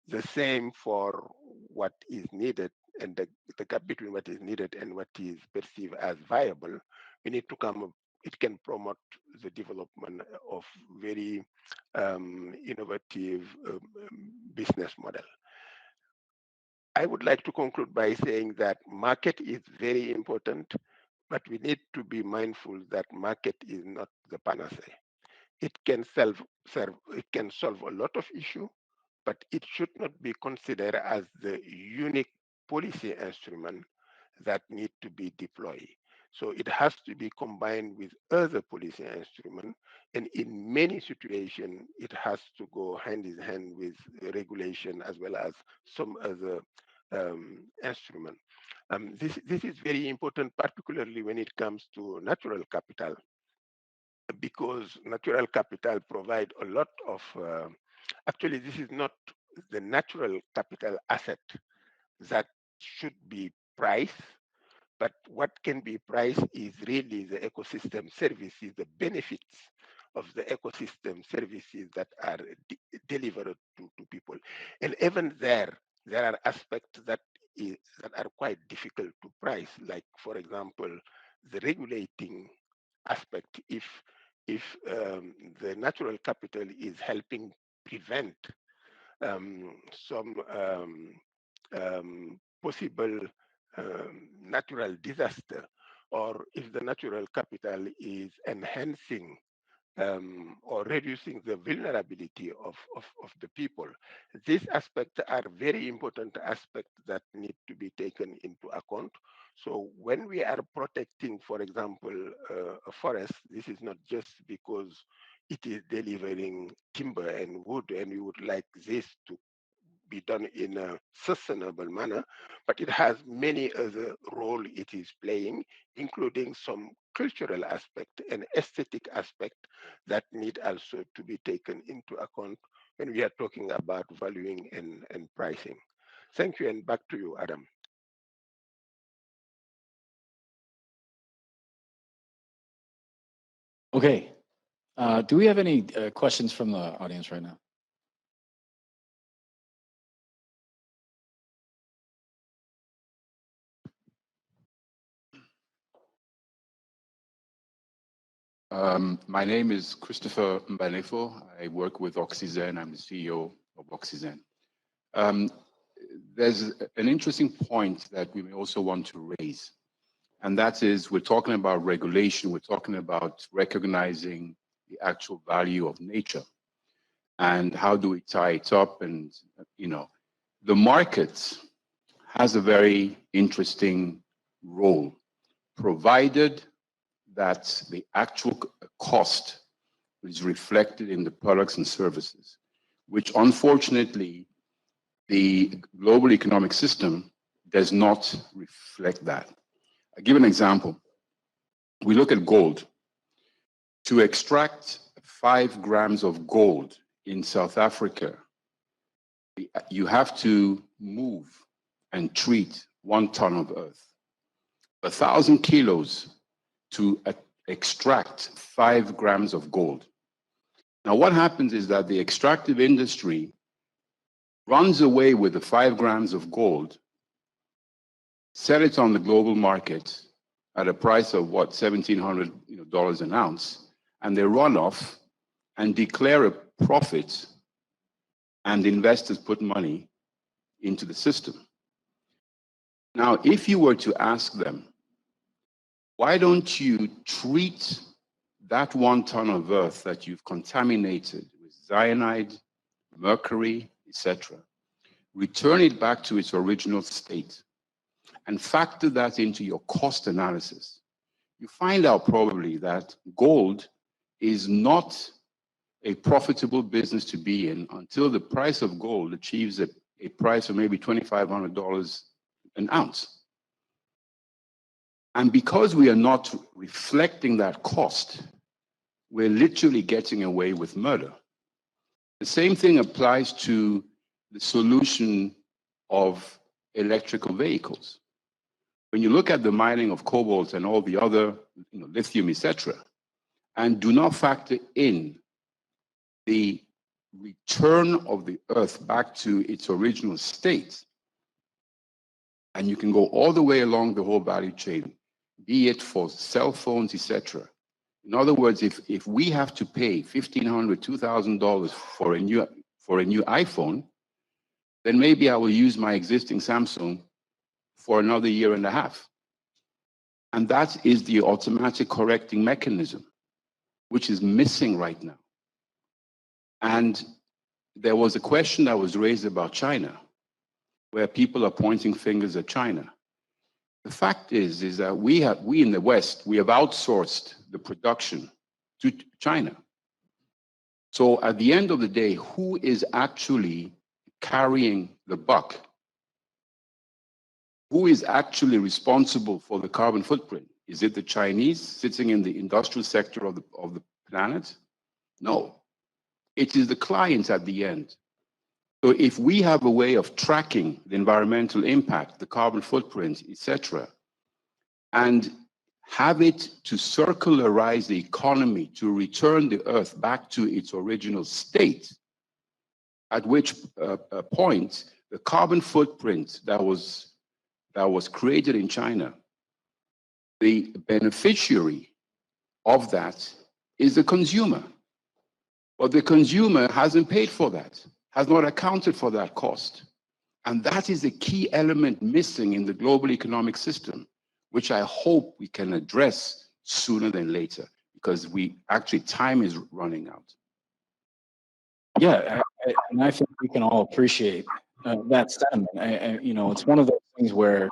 The same for what is needed and the gap between what is needed and what is perceived as viable. We need to come up, it can promote the development of very innovative business model. I would like to conclude by saying that market is very important, but we need to be mindful that market is not the panacea. It can solve a lot of issues, but it should not be considered as the unique policy instrument that need to be deployed. So it has to be combined with other policy instruments, and in many situations, it has to go hand in hand with regulation as well as some other instrument. This is very important, particularly when it comes to natural capital, because natural capital provide a lot of, actually this is not the natural capital asset that should be priced, but what can be priced is really the ecosystem services, the benefits of the ecosystem services that are delivered to people. And even there are aspects that are quite difficult to price, like for example, the regulating aspect. If the natural capital is helping prevent some possible natural disaster, or if the natural capital is enhancing or reducing the vulnerability of the people. These aspects are very important aspects that need to be taken into account. So when we are protecting, for example, a forest, this is not just because it is delivering timber and wood, and we would like this to be done in a sustainable manner, but it has many other roles it is playing, including some cultural aspect and aesthetic aspect that need also to be taken into account when we are talking about valuing and pricing. Thank you, and back to you, Adam. Okay. Do we have any questions from the audience right now? My name is Christopher Mbanefo. I work with Oxyzen. I'm the CEO of Oxyzen. There's an interesting point that we may also want to raise, and that is we're talking about regulation. We're talking about recognizing the actual value of nature and how do we tie it up. And, you know, the market has a very interesting role, provided that the actual cost is reflected in the products and services, which unfortunately the global economic system does not reflect that. I'll give an example. We look at gold. To extract 5 grams of gold in South Africa, you have to move and treat 1 ton of earth. 1,000 kilos to extract 5 grams of gold. Now, what happens is that the extractive industry runs away with the 5 grams of gold, sell it on the global market at a price of what, $1,700 an ounce, and they run off and declare a profit, and investors put money into the system. Now, if you were to ask them, why don't you treat that 1 ton of earth that you've contaminated with cyanide, mercury, etc., return it back to its original state and factor that into your cost analysis? You find out probably that gold is not a profitable business to be in until the price of gold achieves a price of maybe $2,500 an ounce. And because we are not reflecting that cost, we're literally getting away with murder. The same thing applies to the solution of electrical vehicles. When you look at the mining of cobalt and all the other, lithium, etc., and do not factor in the return of the earth back to its original state, and you can go all the way along the whole value chain, be it for cell phones, etc. In other words, if we have to pay $1,500, $2,000 for a new iPhone, then maybe I will use my existing Samsung for another year and a half. And that is the automatic correcting mechanism, which is missing right now. And there was a question that was raised about China, where people are pointing fingers at China. The fact is that we in the West, we have outsourced the production to China. So at the end of the day, who is actually carrying the buck? Who is actually responsible for the carbon footprint? Is it the Chinese sitting in the industrial sector of the planet? No, it is the clients at the end. So if we have a way of tracking the environmental impact, the carbon footprint, etc., and have it to circularize the economy to return the earth back to its original state, at which point the carbon footprint that was created in China, the beneficiary of that is the consumer. But the consumer hasn't paid for that, has not accounted for that cost. And that is a key element missing in the global economic system, which I hope we can address sooner than later, because time is running out. Yeah, and I think we can all appreciate that sentiment. It's one of those things where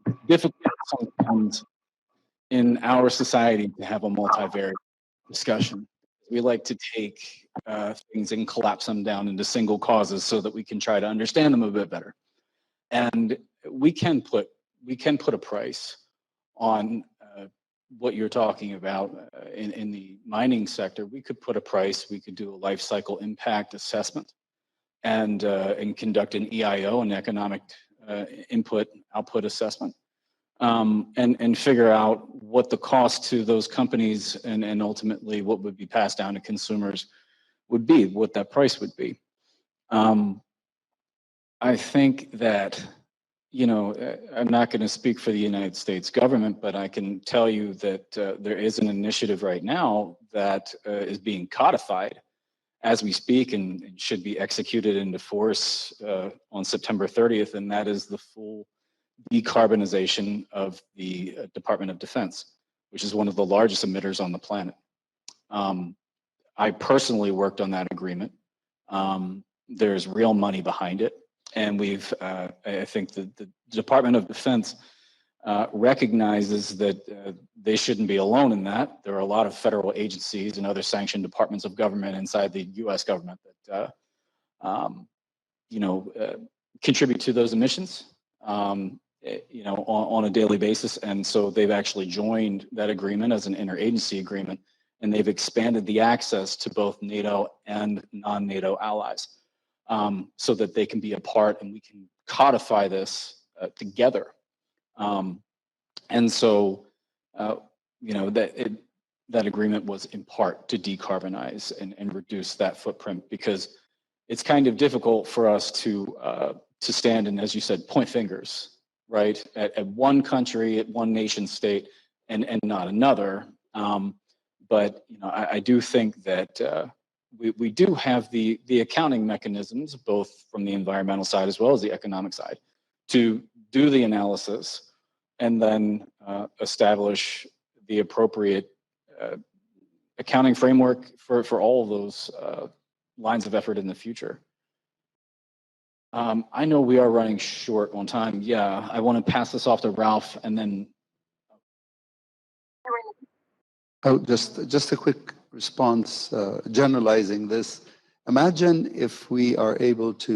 it's difficult sometimes in our society to have a multivariate discussion. We like to take things and collapse them down into single causes so that we can try to understand them a bit better. And we can put a price on what you're talking about in the mining sector. We could put a price. We could do a life cycle impact assessment, and conduct an EIO, an economic input output assessment, and figure out what the cost to those companies and ultimately what would be passed down to consumers would be, what that price would be. I think that, I'm not going to speak for the United States government, but I can tell you that there is an initiative right now that is being codified as we speak and should be executed into force on September 30th, and that is the full decarbonization of the Department of Defense, which is one of the largest emitters on the planet. I personally worked on that agreement. There's real money behind it. And I think the Department of Defense recognizes that they shouldn't be alone in that. There are a lot of federal agencies and other sanctioned departments of government inside the U.S. government that, contribute to those emissions, on a daily basis. And so they've actually joined that agreement as an interagency agreement, and they've expanded the access to both NATO and non-NATO allies. So that they can be a part and we can codify this together. And so, that agreement was in part to decarbonize and reduce that footprint, because it's kind of difficult for us to stand and, as you said, point fingers, right, at one country, at one nation state, and not another. But I do think that we do have the accounting mechanisms, both from the environmental side as well as the economic side, to do the analysis and then establish the appropriate accounting framework for all of those lines of effort in the future. I know we are running short on time. Yeah, I want to pass this off to Ralph and then. Oh, just a quick response, generalizing this. Imagine if we are able to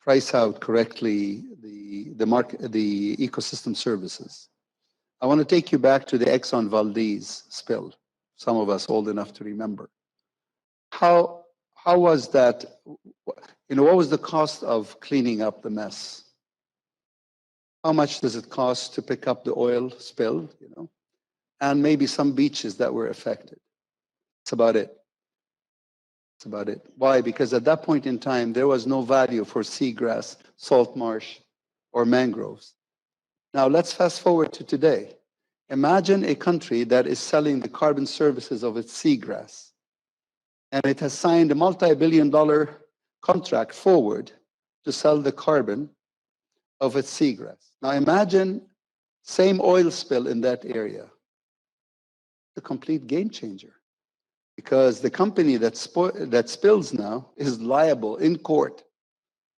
price out correctly the ecosystem services. I want to take you back to the Exxon Valdez spill. Some of us old enough to remember. How was that? What was the cost of cleaning up the mess? How much does it cost to pick up the oil spill? And maybe some beaches that were affected. That's about it. That's about it. Why? Because at that point in time, there was no value for seagrass, salt marsh, or mangroves. Now let's fast forward to today. Imagine a country that is selling the carbon services of its seagrass, and it has signed a multi-billion-dollar contract forward to sell the carbon of its seagrass. Now imagine same oil spill in that area. A complete game changer, because the company that spills now is liable in court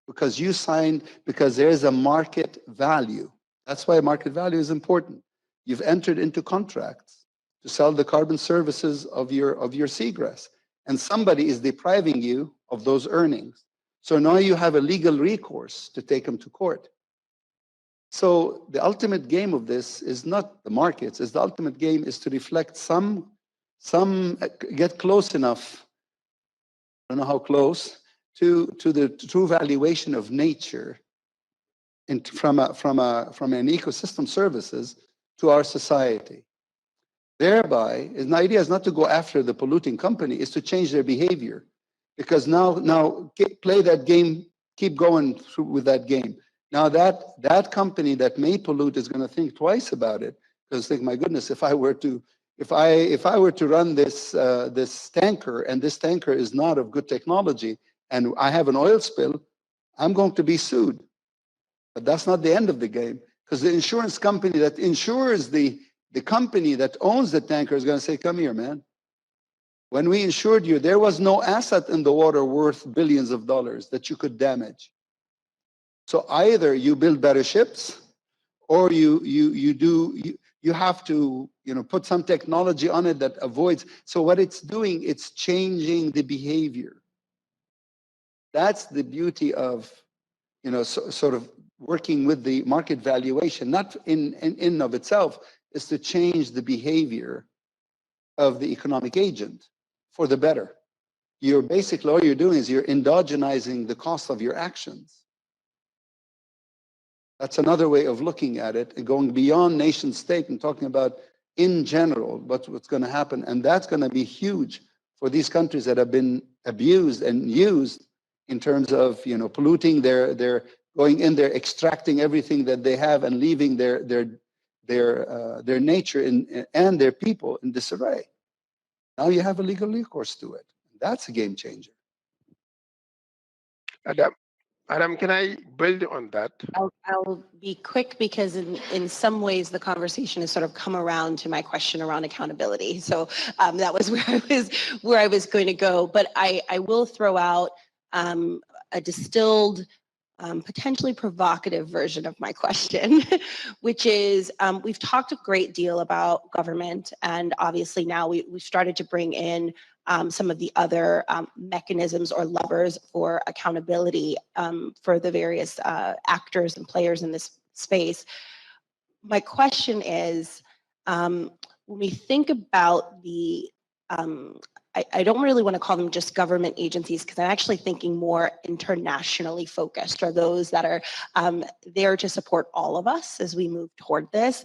because you signed, because there is a market value. That's why market value is important. You've entered into contracts to sell the carbon services of your seagrass, and somebody is depriving you of those earnings. So now you have a legal recourse to take them to court. So the ultimate game of this is not the markets, is the ultimate game is to reflect get close enough, I don't know how close, to the true valuation of nature from an ecosystem services to our society. Thereby, the idea is not to go after the polluting company, is to change their behavior. Because now play that game, keep going through with that game. Now that company that may pollute is going to think twice about it, because think, my goodness, if I were to run this tanker, and this tanker is not of good technology, and I have an oil spill, I'm going to be sued. But that's not the end of the game, because the insurance company that insures the company that owns the tanker is going to say, come here, man. When we insured you, there was no asset in the water worth billions of dollars that you could damage. So either you build better ships, or you have to put some technology on it that avoids. So what it's doing, it's changing the behavior. That's the beauty of sort of working with the market valuation, not in of itself, is to change the behavior of the economic agent for the better. You're basically, all you're doing is you're endogenizing the cost of your actions. That's another way of looking at it, and going beyond nation state and talking about in general what's going to happen. And that's going to be huge for these countries that have been abused and used in terms of polluting their going in there, extracting everything that they have and leaving their nature and their people in disarray. Now you have a legal recourse to it. That's a game changer. Adam, can I build on that? I'll be quick, because in some ways the conversation has sort of come around to my question around accountability. So that was where I was going to go. But I will throw out a distilled, potentially provocative version of my question, which is we've talked a great deal about government, and obviously now we've started to bring in some of the other mechanisms or levers for accountability for the various actors and players in this space. My question is, when we think about the I don't really want to call them just government agencies, because I'm actually thinking more internationally focused, or those that are there to support all of us as we move toward this.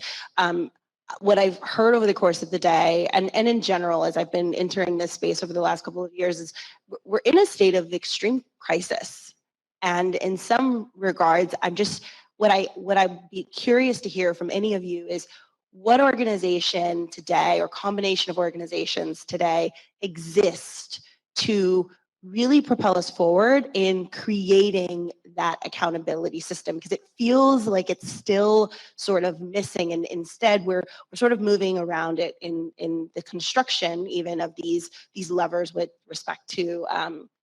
What I've heard over the course of the day, and in general, as I've been entering this space over the last couple of years, is we're in a state of extreme crisis. And in some regards, what I'd be curious to hear from any of you is, what organization today, or combination of organizations today, exist to really propel us forward in creating that accountability system? Because it feels like it's still sort of missing, and instead we're sort of moving around it in the construction even of these levers with respect to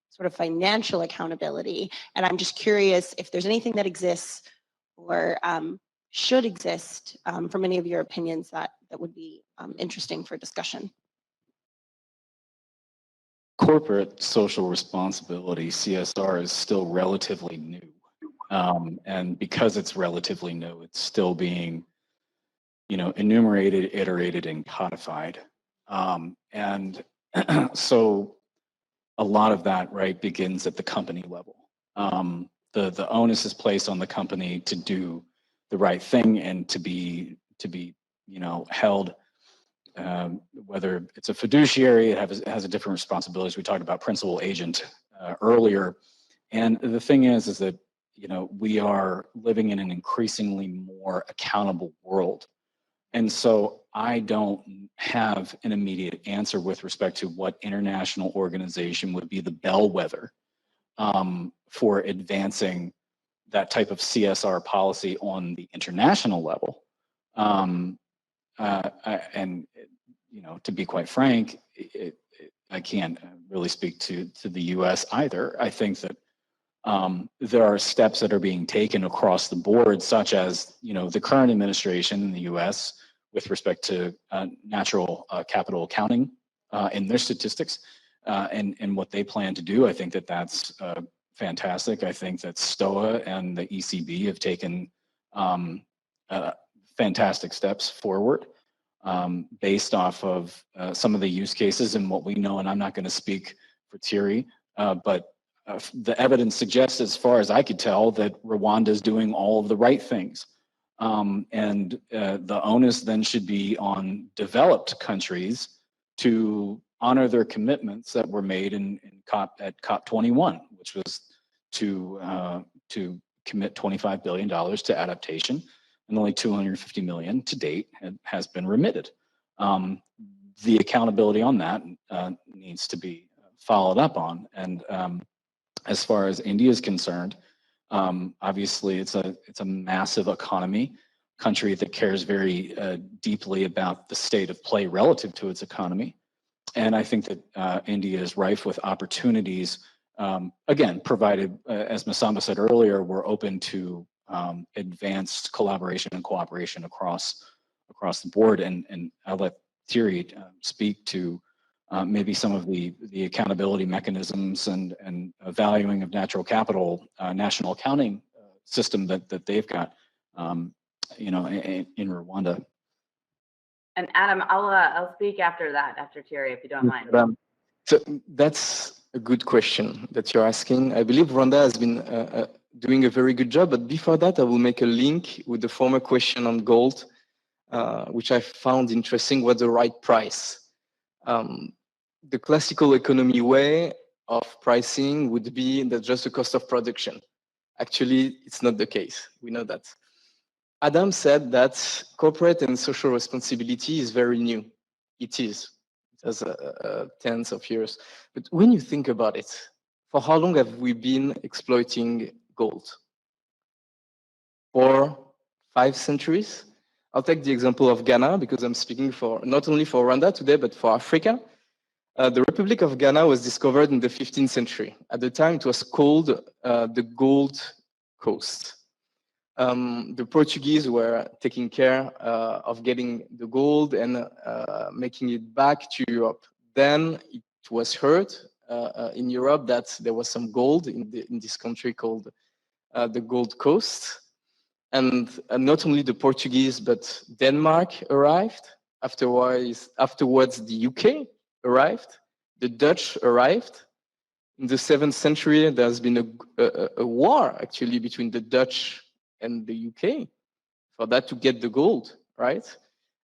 sort of financial accountability. And I'm just curious if there's anything that exists or should exist from any of your opinions that would be interesting for discussion. corporate social responsibility, CSR, is still relatively new. And because it's relatively new, it's still being, enumerated, iterated, and codified. And so a lot of that, right, begins at the company level. The onus is placed on the company to do the right thing and to be held, whether it's a fiduciary, it has a different responsibilities. We talked about principal agent earlier. And the thing is that, we are living in an increasingly more accountable world. And so I don't have an immediate answer with respect to what international organization would be the bellwether for advancing that type of CSR policy on the international level. To be quite frank, I can't really speak to the US either. I think that there are steps that are being taken across the board, such as, the current administration in the US with respect to natural capital accounting in their statistics and what they plan to do. I think that that's fantastic. I think that STOA and the ECB have taken fantastic steps forward based off of some of the use cases and what we know. And I'm not going to speak for Thierry, but the evidence suggests, as far as I could tell, that Rwanda is doing all of the right things. And the onus then should be on developed countries to honor their commitments that were made at COP21, which was to commit $25 billion to adaptation, and only $250 million to date has been remitted. The accountability on that needs to be followed up on. And as far as India is concerned, obviously it's a massive economy, country that cares very deeply about the state of play relative to its economy. And I think that India is rife with opportunities, again, provided, as Massamba said earlier, we're open to advanced collaboration and cooperation across the board. And I'll let Thierry speak to maybe some of the accountability mechanisms and valuing of natural capital, national accounting system that they've got, in Rwanda. And Adam, I'll speak after that, after Thierry, if you don't mind. So that's a good question that you're asking. I believe Rwanda has been doing a very good job, but before that, I will make a link with the former question on gold, which I found interesting. What's the right price? The classical economy way of pricing would be that just the cost of production. Actually, it's not the case. We know that. Adam said that corporate and social responsibility is very new. It is. It has tens of years. But when you think about it, for how long have we been exploiting gold? 4, 5 centuries? I'll take the example of Ghana because I'm speaking for not only for Rwanda today, but for Africa. The Republic of Ghana was discovered in the 15th century. At the time, it was called the Gold Coast. The Portuguese were taking care of getting the gold and making it back to Europe. Then it was heard in Europe that there was some gold in this country called the Gold Coast. And not only the Portuguese, but Denmark arrived. Afterwards, the UK arrived. The Dutch arrived. In the 7th century, there's been a war actually between the Dutch and the UK for that to get the gold, right?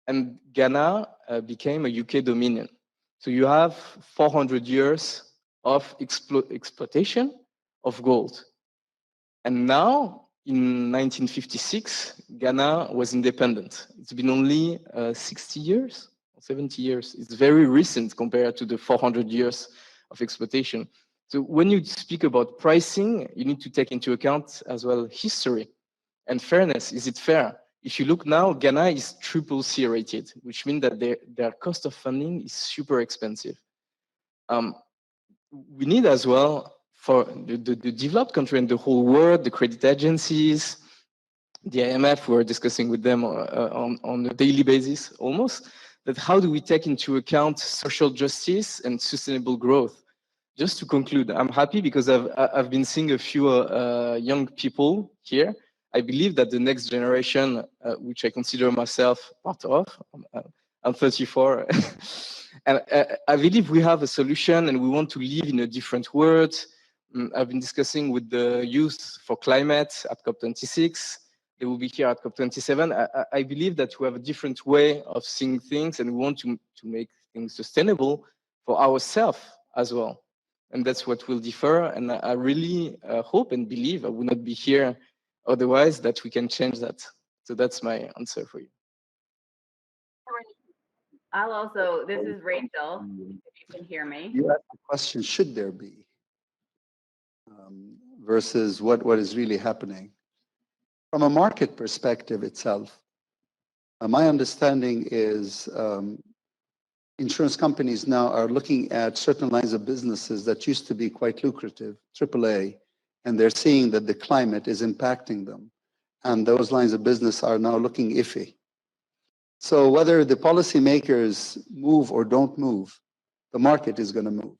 And Ghana became a UK dominion. So you have 400 years of exploitation of gold. And now, in 1956, Ghana was independent. It's been only 60 years, 70 years. It's very recent compared to the 400 years of exploitation. So when you speak about pricing, you need to take into account as well history and fairness. Is it fair? If you look now, Ghana is CCC rated, which means that their cost of funding is super expensive. We need as well for the developed country and the whole world, the credit agencies, the IMF, we're discussing with them on a daily basis almost, that how do we take into account social justice and sustainable growth? just to conclude, I'm happy because I've been seeing a few young people here. I believe that the next generation, which I consider myself part of, I'm 34, and I believe we have a solution and we want to live in a different world. I've been discussing with the youth for climate at COP26. They will be here at COP27. I believe that we have a different way of seeing things and we want to make things sustainable for ourselves as well. And that's what will differ. And I really hope and believe I would not be here otherwise, that we can change that. So that's my answer for you. I'll also, this is Rachel, if you can hear me. You asked the question, should there be, versus what is really happening. From a market perspective itself, my understanding is insurance companies now are looking at certain lines of businesses that used to be quite lucrative, AAA, and they're seeing that the climate is impacting them. And those lines of business are now looking iffy. So whether the policymakers move or don't move, the market is going to move.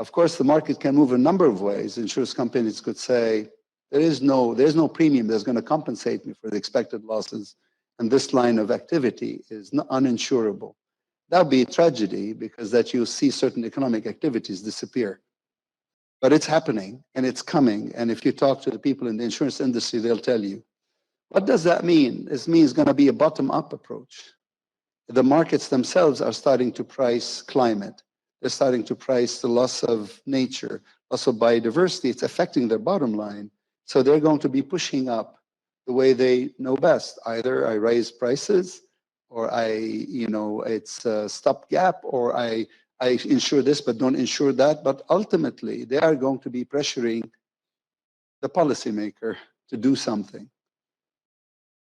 Of course, the market can move a number of ways. Insurance companies could say, there's no premium that's going to compensate me for the expected losses, and this line of activity is uninsurable. That would be a tragedy, because that you see certain economic activities disappear. But it's happening and it's coming. And if you talk to the people in the insurance industry, they'll tell you. What does that mean? This means it's going to be a bottom-up approach. The markets themselves are starting to price climate. They're starting to price the loss of nature, loss of biodiversity. It's affecting their bottom line. So they're going to be pushing up the way they know best. Either I raise prices, or it's a stopgap, or I insure this but don't insure that. But ultimately, they are going to be pressuring the policymaker to do something.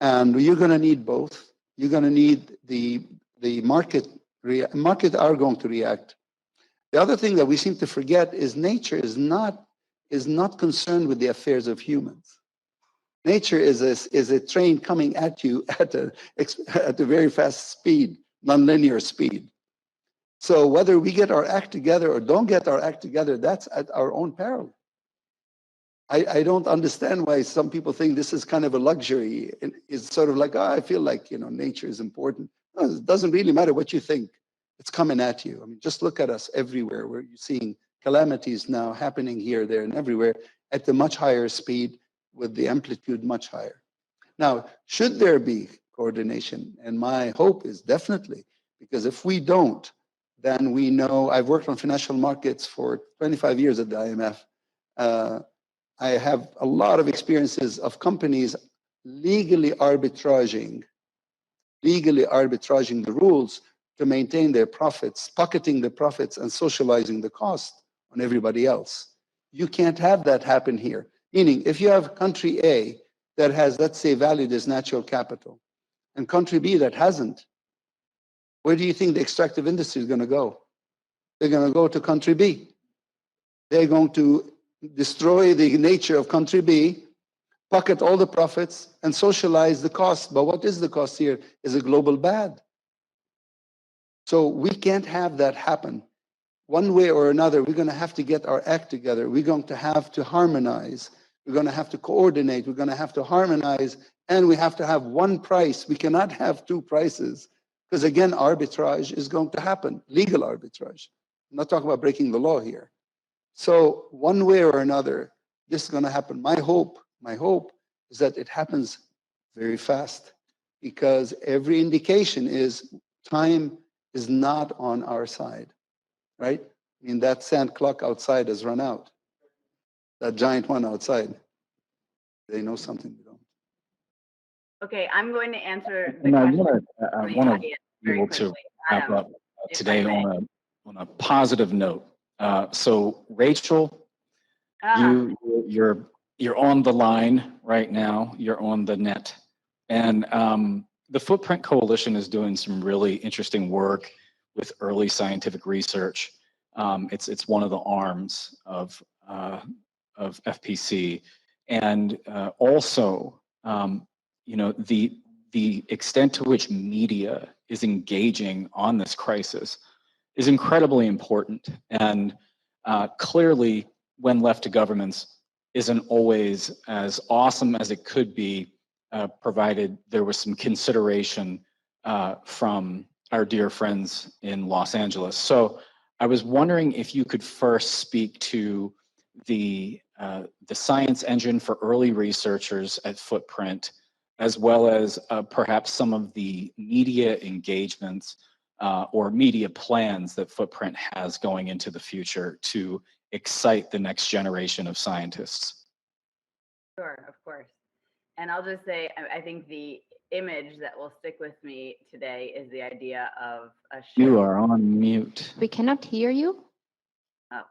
And you're going to need both. You're going to need the market. Market are going to react. The other thing that we seem to forget is nature is not concerned with the affairs of humans. Nature is a train coming at you at a very fast speed, nonlinear speed. So whether we get our act together or don't get our act together, that's at our own peril. I don't understand why some people think this is kind of a luxury. It's sort of like, oh, I feel like nature is important. No, it doesn't really matter what you think. It's coming at you. I mean, just look at us everywhere, where you're seeing calamities now happening here, there, and everywhere at a much higher speed, with the amplitude much higher. Now, should there be coordination? And my hope is definitely, because if we don't, then we know, I've worked on financial markets for 25 years at the IMF. I have a lot of experiences of companies legally arbitraging the rules to maintain their profits, pocketing the profits and socializing the cost on everybody else. You can't have that happen here. Meaning, if you have country A that has, let's say, valued as natural capital, and country B that hasn't, where do you think the extractive industry is going to go? They're going to go to country B. They're going to destroy the nature of country B, pocket all the profits, and socialize the cost. But what is the cost here? Is a global bad. So we can't have that happen. One way or another, we're going to have to get our act together. We're going to have to harmonize. We're going to have to coordinate. We're going to have to harmonize. And we have to have one price. We cannot have two prices. Because again, arbitrage is going to happen. Legal arbitrage. I'm not talking about breaking the law here. So one way or another, this is going to happen. My hope is that it happens very fast. Because every indication is time is not on our side. Right? I mean, that sand clock outside has run out. That giant one outside. They know something we don't. Okay, I'm going to answer the And I question. want to be able to wrap up today on a positive note. So Rachel, you're on the line right now. You're on the net, and the Footprint Coalition is doing some really interesting work with early scientific research. It's one of the arms of FPC, and also the extent to which media is engaging on this crisis is incredibly important. And clearly, when left to governments, isn't always as awesome as it could be, provided there was some consideration from our dear friends in Los Angeles. So I was wondering if you could first speak to the science engine for early researchers at Footprint, as well as perhaps some of the media engagements or media plans that Footprint has going into the future to excite the next generation of scientists. Sure, of course. And I'll just say, I think the image that will stick with me today is the idea of a ship. You are on mute. We cannot hear you. Oh.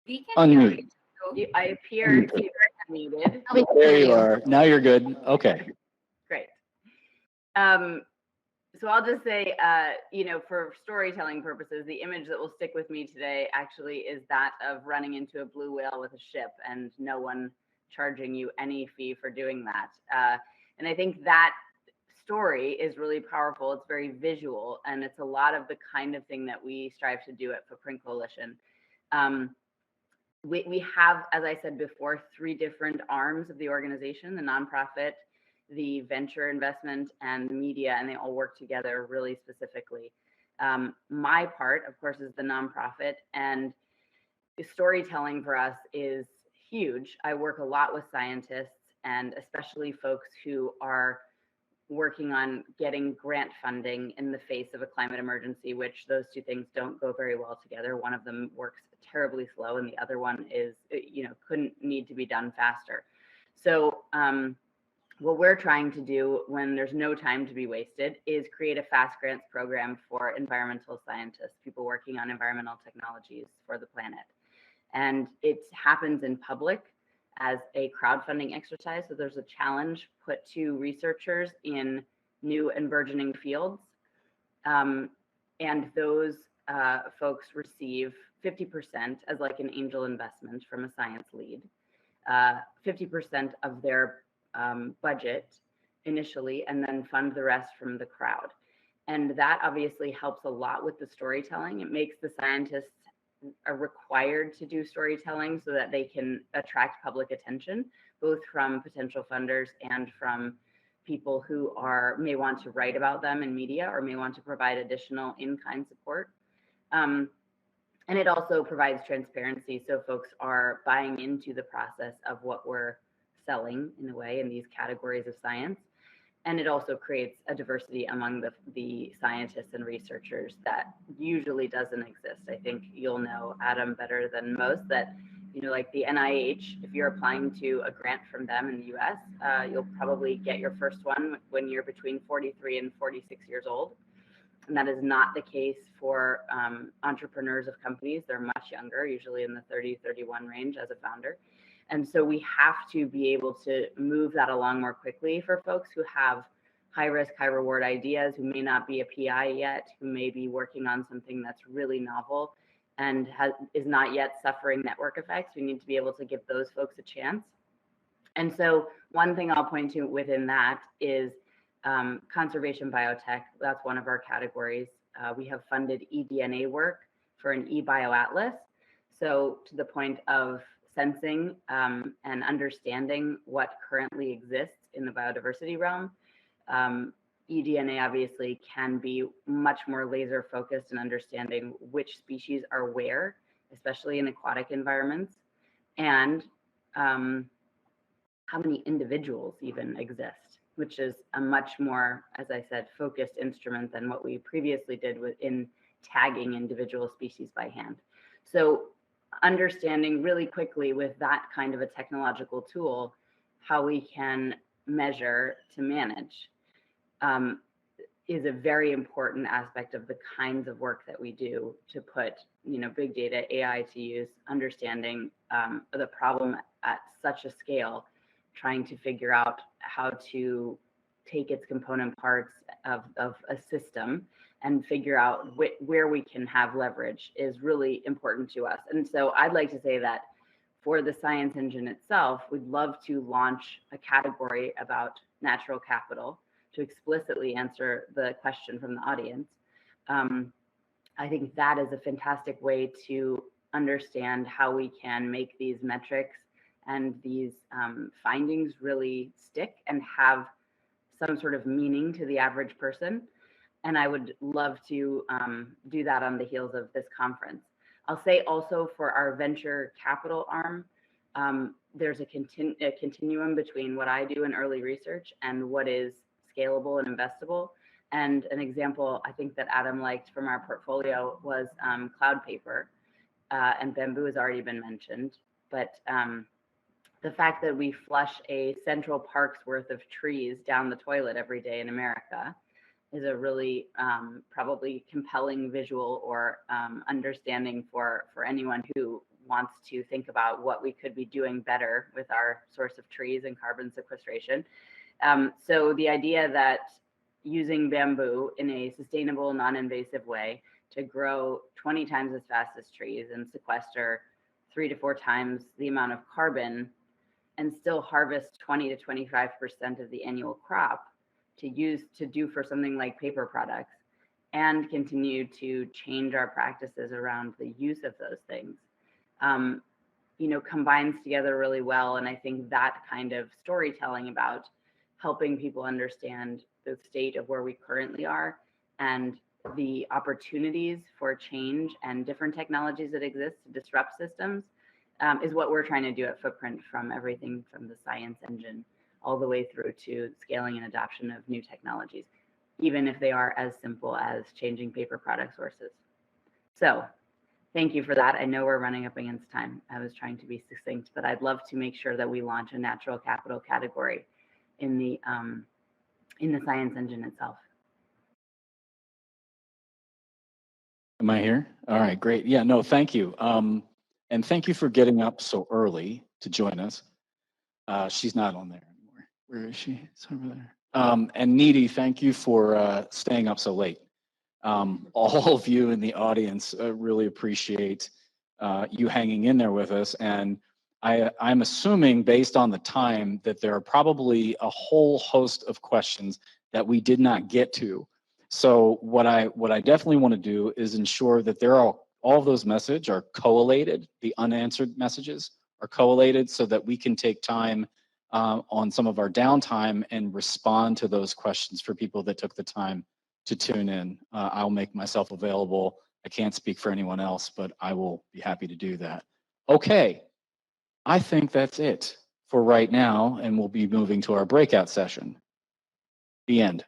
We can hear Unmute. You, I appear to be muted. There you are. Now you're good. Okay. Great. So I'll just say, you know, for storytelling purposes, the image that will stick with me today actually is that of running into a blue whale with a ship and no one charging you any fee for doing that. And I think that story is really powerful. It's very visual, and it's a lot of the kind of thing that we strive to do at Footprint Coalition. We have, as I said before, 3 different arms of the organization: the nonprofit, the venture investment, and the media, and they all work together really specifically. My part, of course, is the nonprofit, and the storytelling for us is huge. I work a lot with scientists, and especially folks who are working on getting grant funding in the face of a climate emergency, which those 2 things don't go very well together. One of them works terribly slow, and the other one is, you know, couldn't need to be done faster. So what we're trying to do when there's no time to be wasted is create a fast grants program for environmental scientists, people working on environmental technologies for the planet. And it happens in public as a crowdfunding exercise. So there's a challenge put to researchers in new and burgeoning fields. And those folks receive 50% as like an angel investment from a science lead, 50% of their budget initially, and then fund the rest from the crowd. And that obviously helps a lot with the storytelling. It makes the scientists are required to do storytelling so that they can attract public attention, both from potential funders and from people who may want to write about them in media or may want to provide additional in-kind support. And it also provides transparency, so folks are buying into the process of what we're selling in a way in these categories of science. And it also creates a diversity among the scientists and researchers that usually doesn't exist. I think you'll know, Adam, better than most that, you know, like the NIH, if you're applying to a grant from them in the US, you'll probably get your first one when you're between 43 and 46 years old. And that is not the case for entrepreneurs of companies. They're much younger, usually in the 30, 31 range as a founder. And so we have to be able to move that along more quickly for folks who have high risk, high reward ideas, who may not be a PI yet, who may be working on something that's really novel and is not yet suffering network effects. We need to be able to give those folks a chance. And so one thing I'll point to within that is conservation biotech. That's one of our categories. We have funded eDNA work for an eBioatlas. So to the point of sensing and understanding what currently exists in the biodiversity realm. eDNA obviously can be much more laser focused in understanding which species are where, especially in aquatic environments, and how many individuals even exist, which is a much more, as I said, focused instrument than what we previously did in tagging individual species by hand. So understanding really quickly with that kind of a technological tool how we can measure to manage is a very important aspect of the kinds of work that we do to put, you know, big data, AI to use, understanding the problem at such a scale, trying to figure out how to take its component parts of a system and figure out where we can have leverage is really important to us. And so I'd like to say that for the science engine itself, we'd love to launch a category about natural capital to explicitly answer the question from the audience. I think that is a fantastic way to understand how we can make these metrics and these findings really stick and have some sort of meaning to the average person. And I would love to do that on the heels of this conference. I'll say also for our venture capital arm, there's a continuum between what I do in early research and what is scalable and investable. And an example I think that Adam liked from our portfolio was cloud paper, and bamboo has already been mentioned. But the fact that we flush a Central Park's worth of trees down the toilet every day in America is a really probably compelling visual or understanding for anyone who wants to think about what we could be doing better with our source of trees and carbon sequestration. So the idea that using bamboo in a sustainable, non-invasive way to grow 20 times as fast as trees and sequester 3 to 4 times the amount of carbon and still harvest 20 to 25% of the annual crop to do for something like paper products and continue to change our practices around the use of those things, combines together really well. And I think that kind of storytelling about helping people understand the state of where we currently are and the opportunities for change and different technologies that exist to disrupt systems is what we're trying to do at Footprint, from everything from the science engine all the way through to scaling and adoption of new technologies, even if they are as simple as changing paper product sources. So thank you for that. I know we're running up against time. I was trying to be succinct, but I'd love to make sure that we launch a natural capital category in the science engine itself. Am I here? All right, great. Yeah, no, thank you. And thank you for getting up so early to join us. She's not on there anymore. Where is she? It's over there. And Nidhi, thank you for staying up so late. All of you in the audience really appreciate you hanging in there with us. And I'm assuming, based on the time, that there are probably a whole host of questions that we did not get to. So what I definitely want to do is ensure that all of those messages are collated. The unanswered messages are collated so that we can take time on some of our downtime and respond to those questions for people that took the time to tune in. I'll make myself available. I can't speak for anyone else, but I will be happy to do that. Okay, I think that's it for right now, and we'll be moving to our breakout session. The end.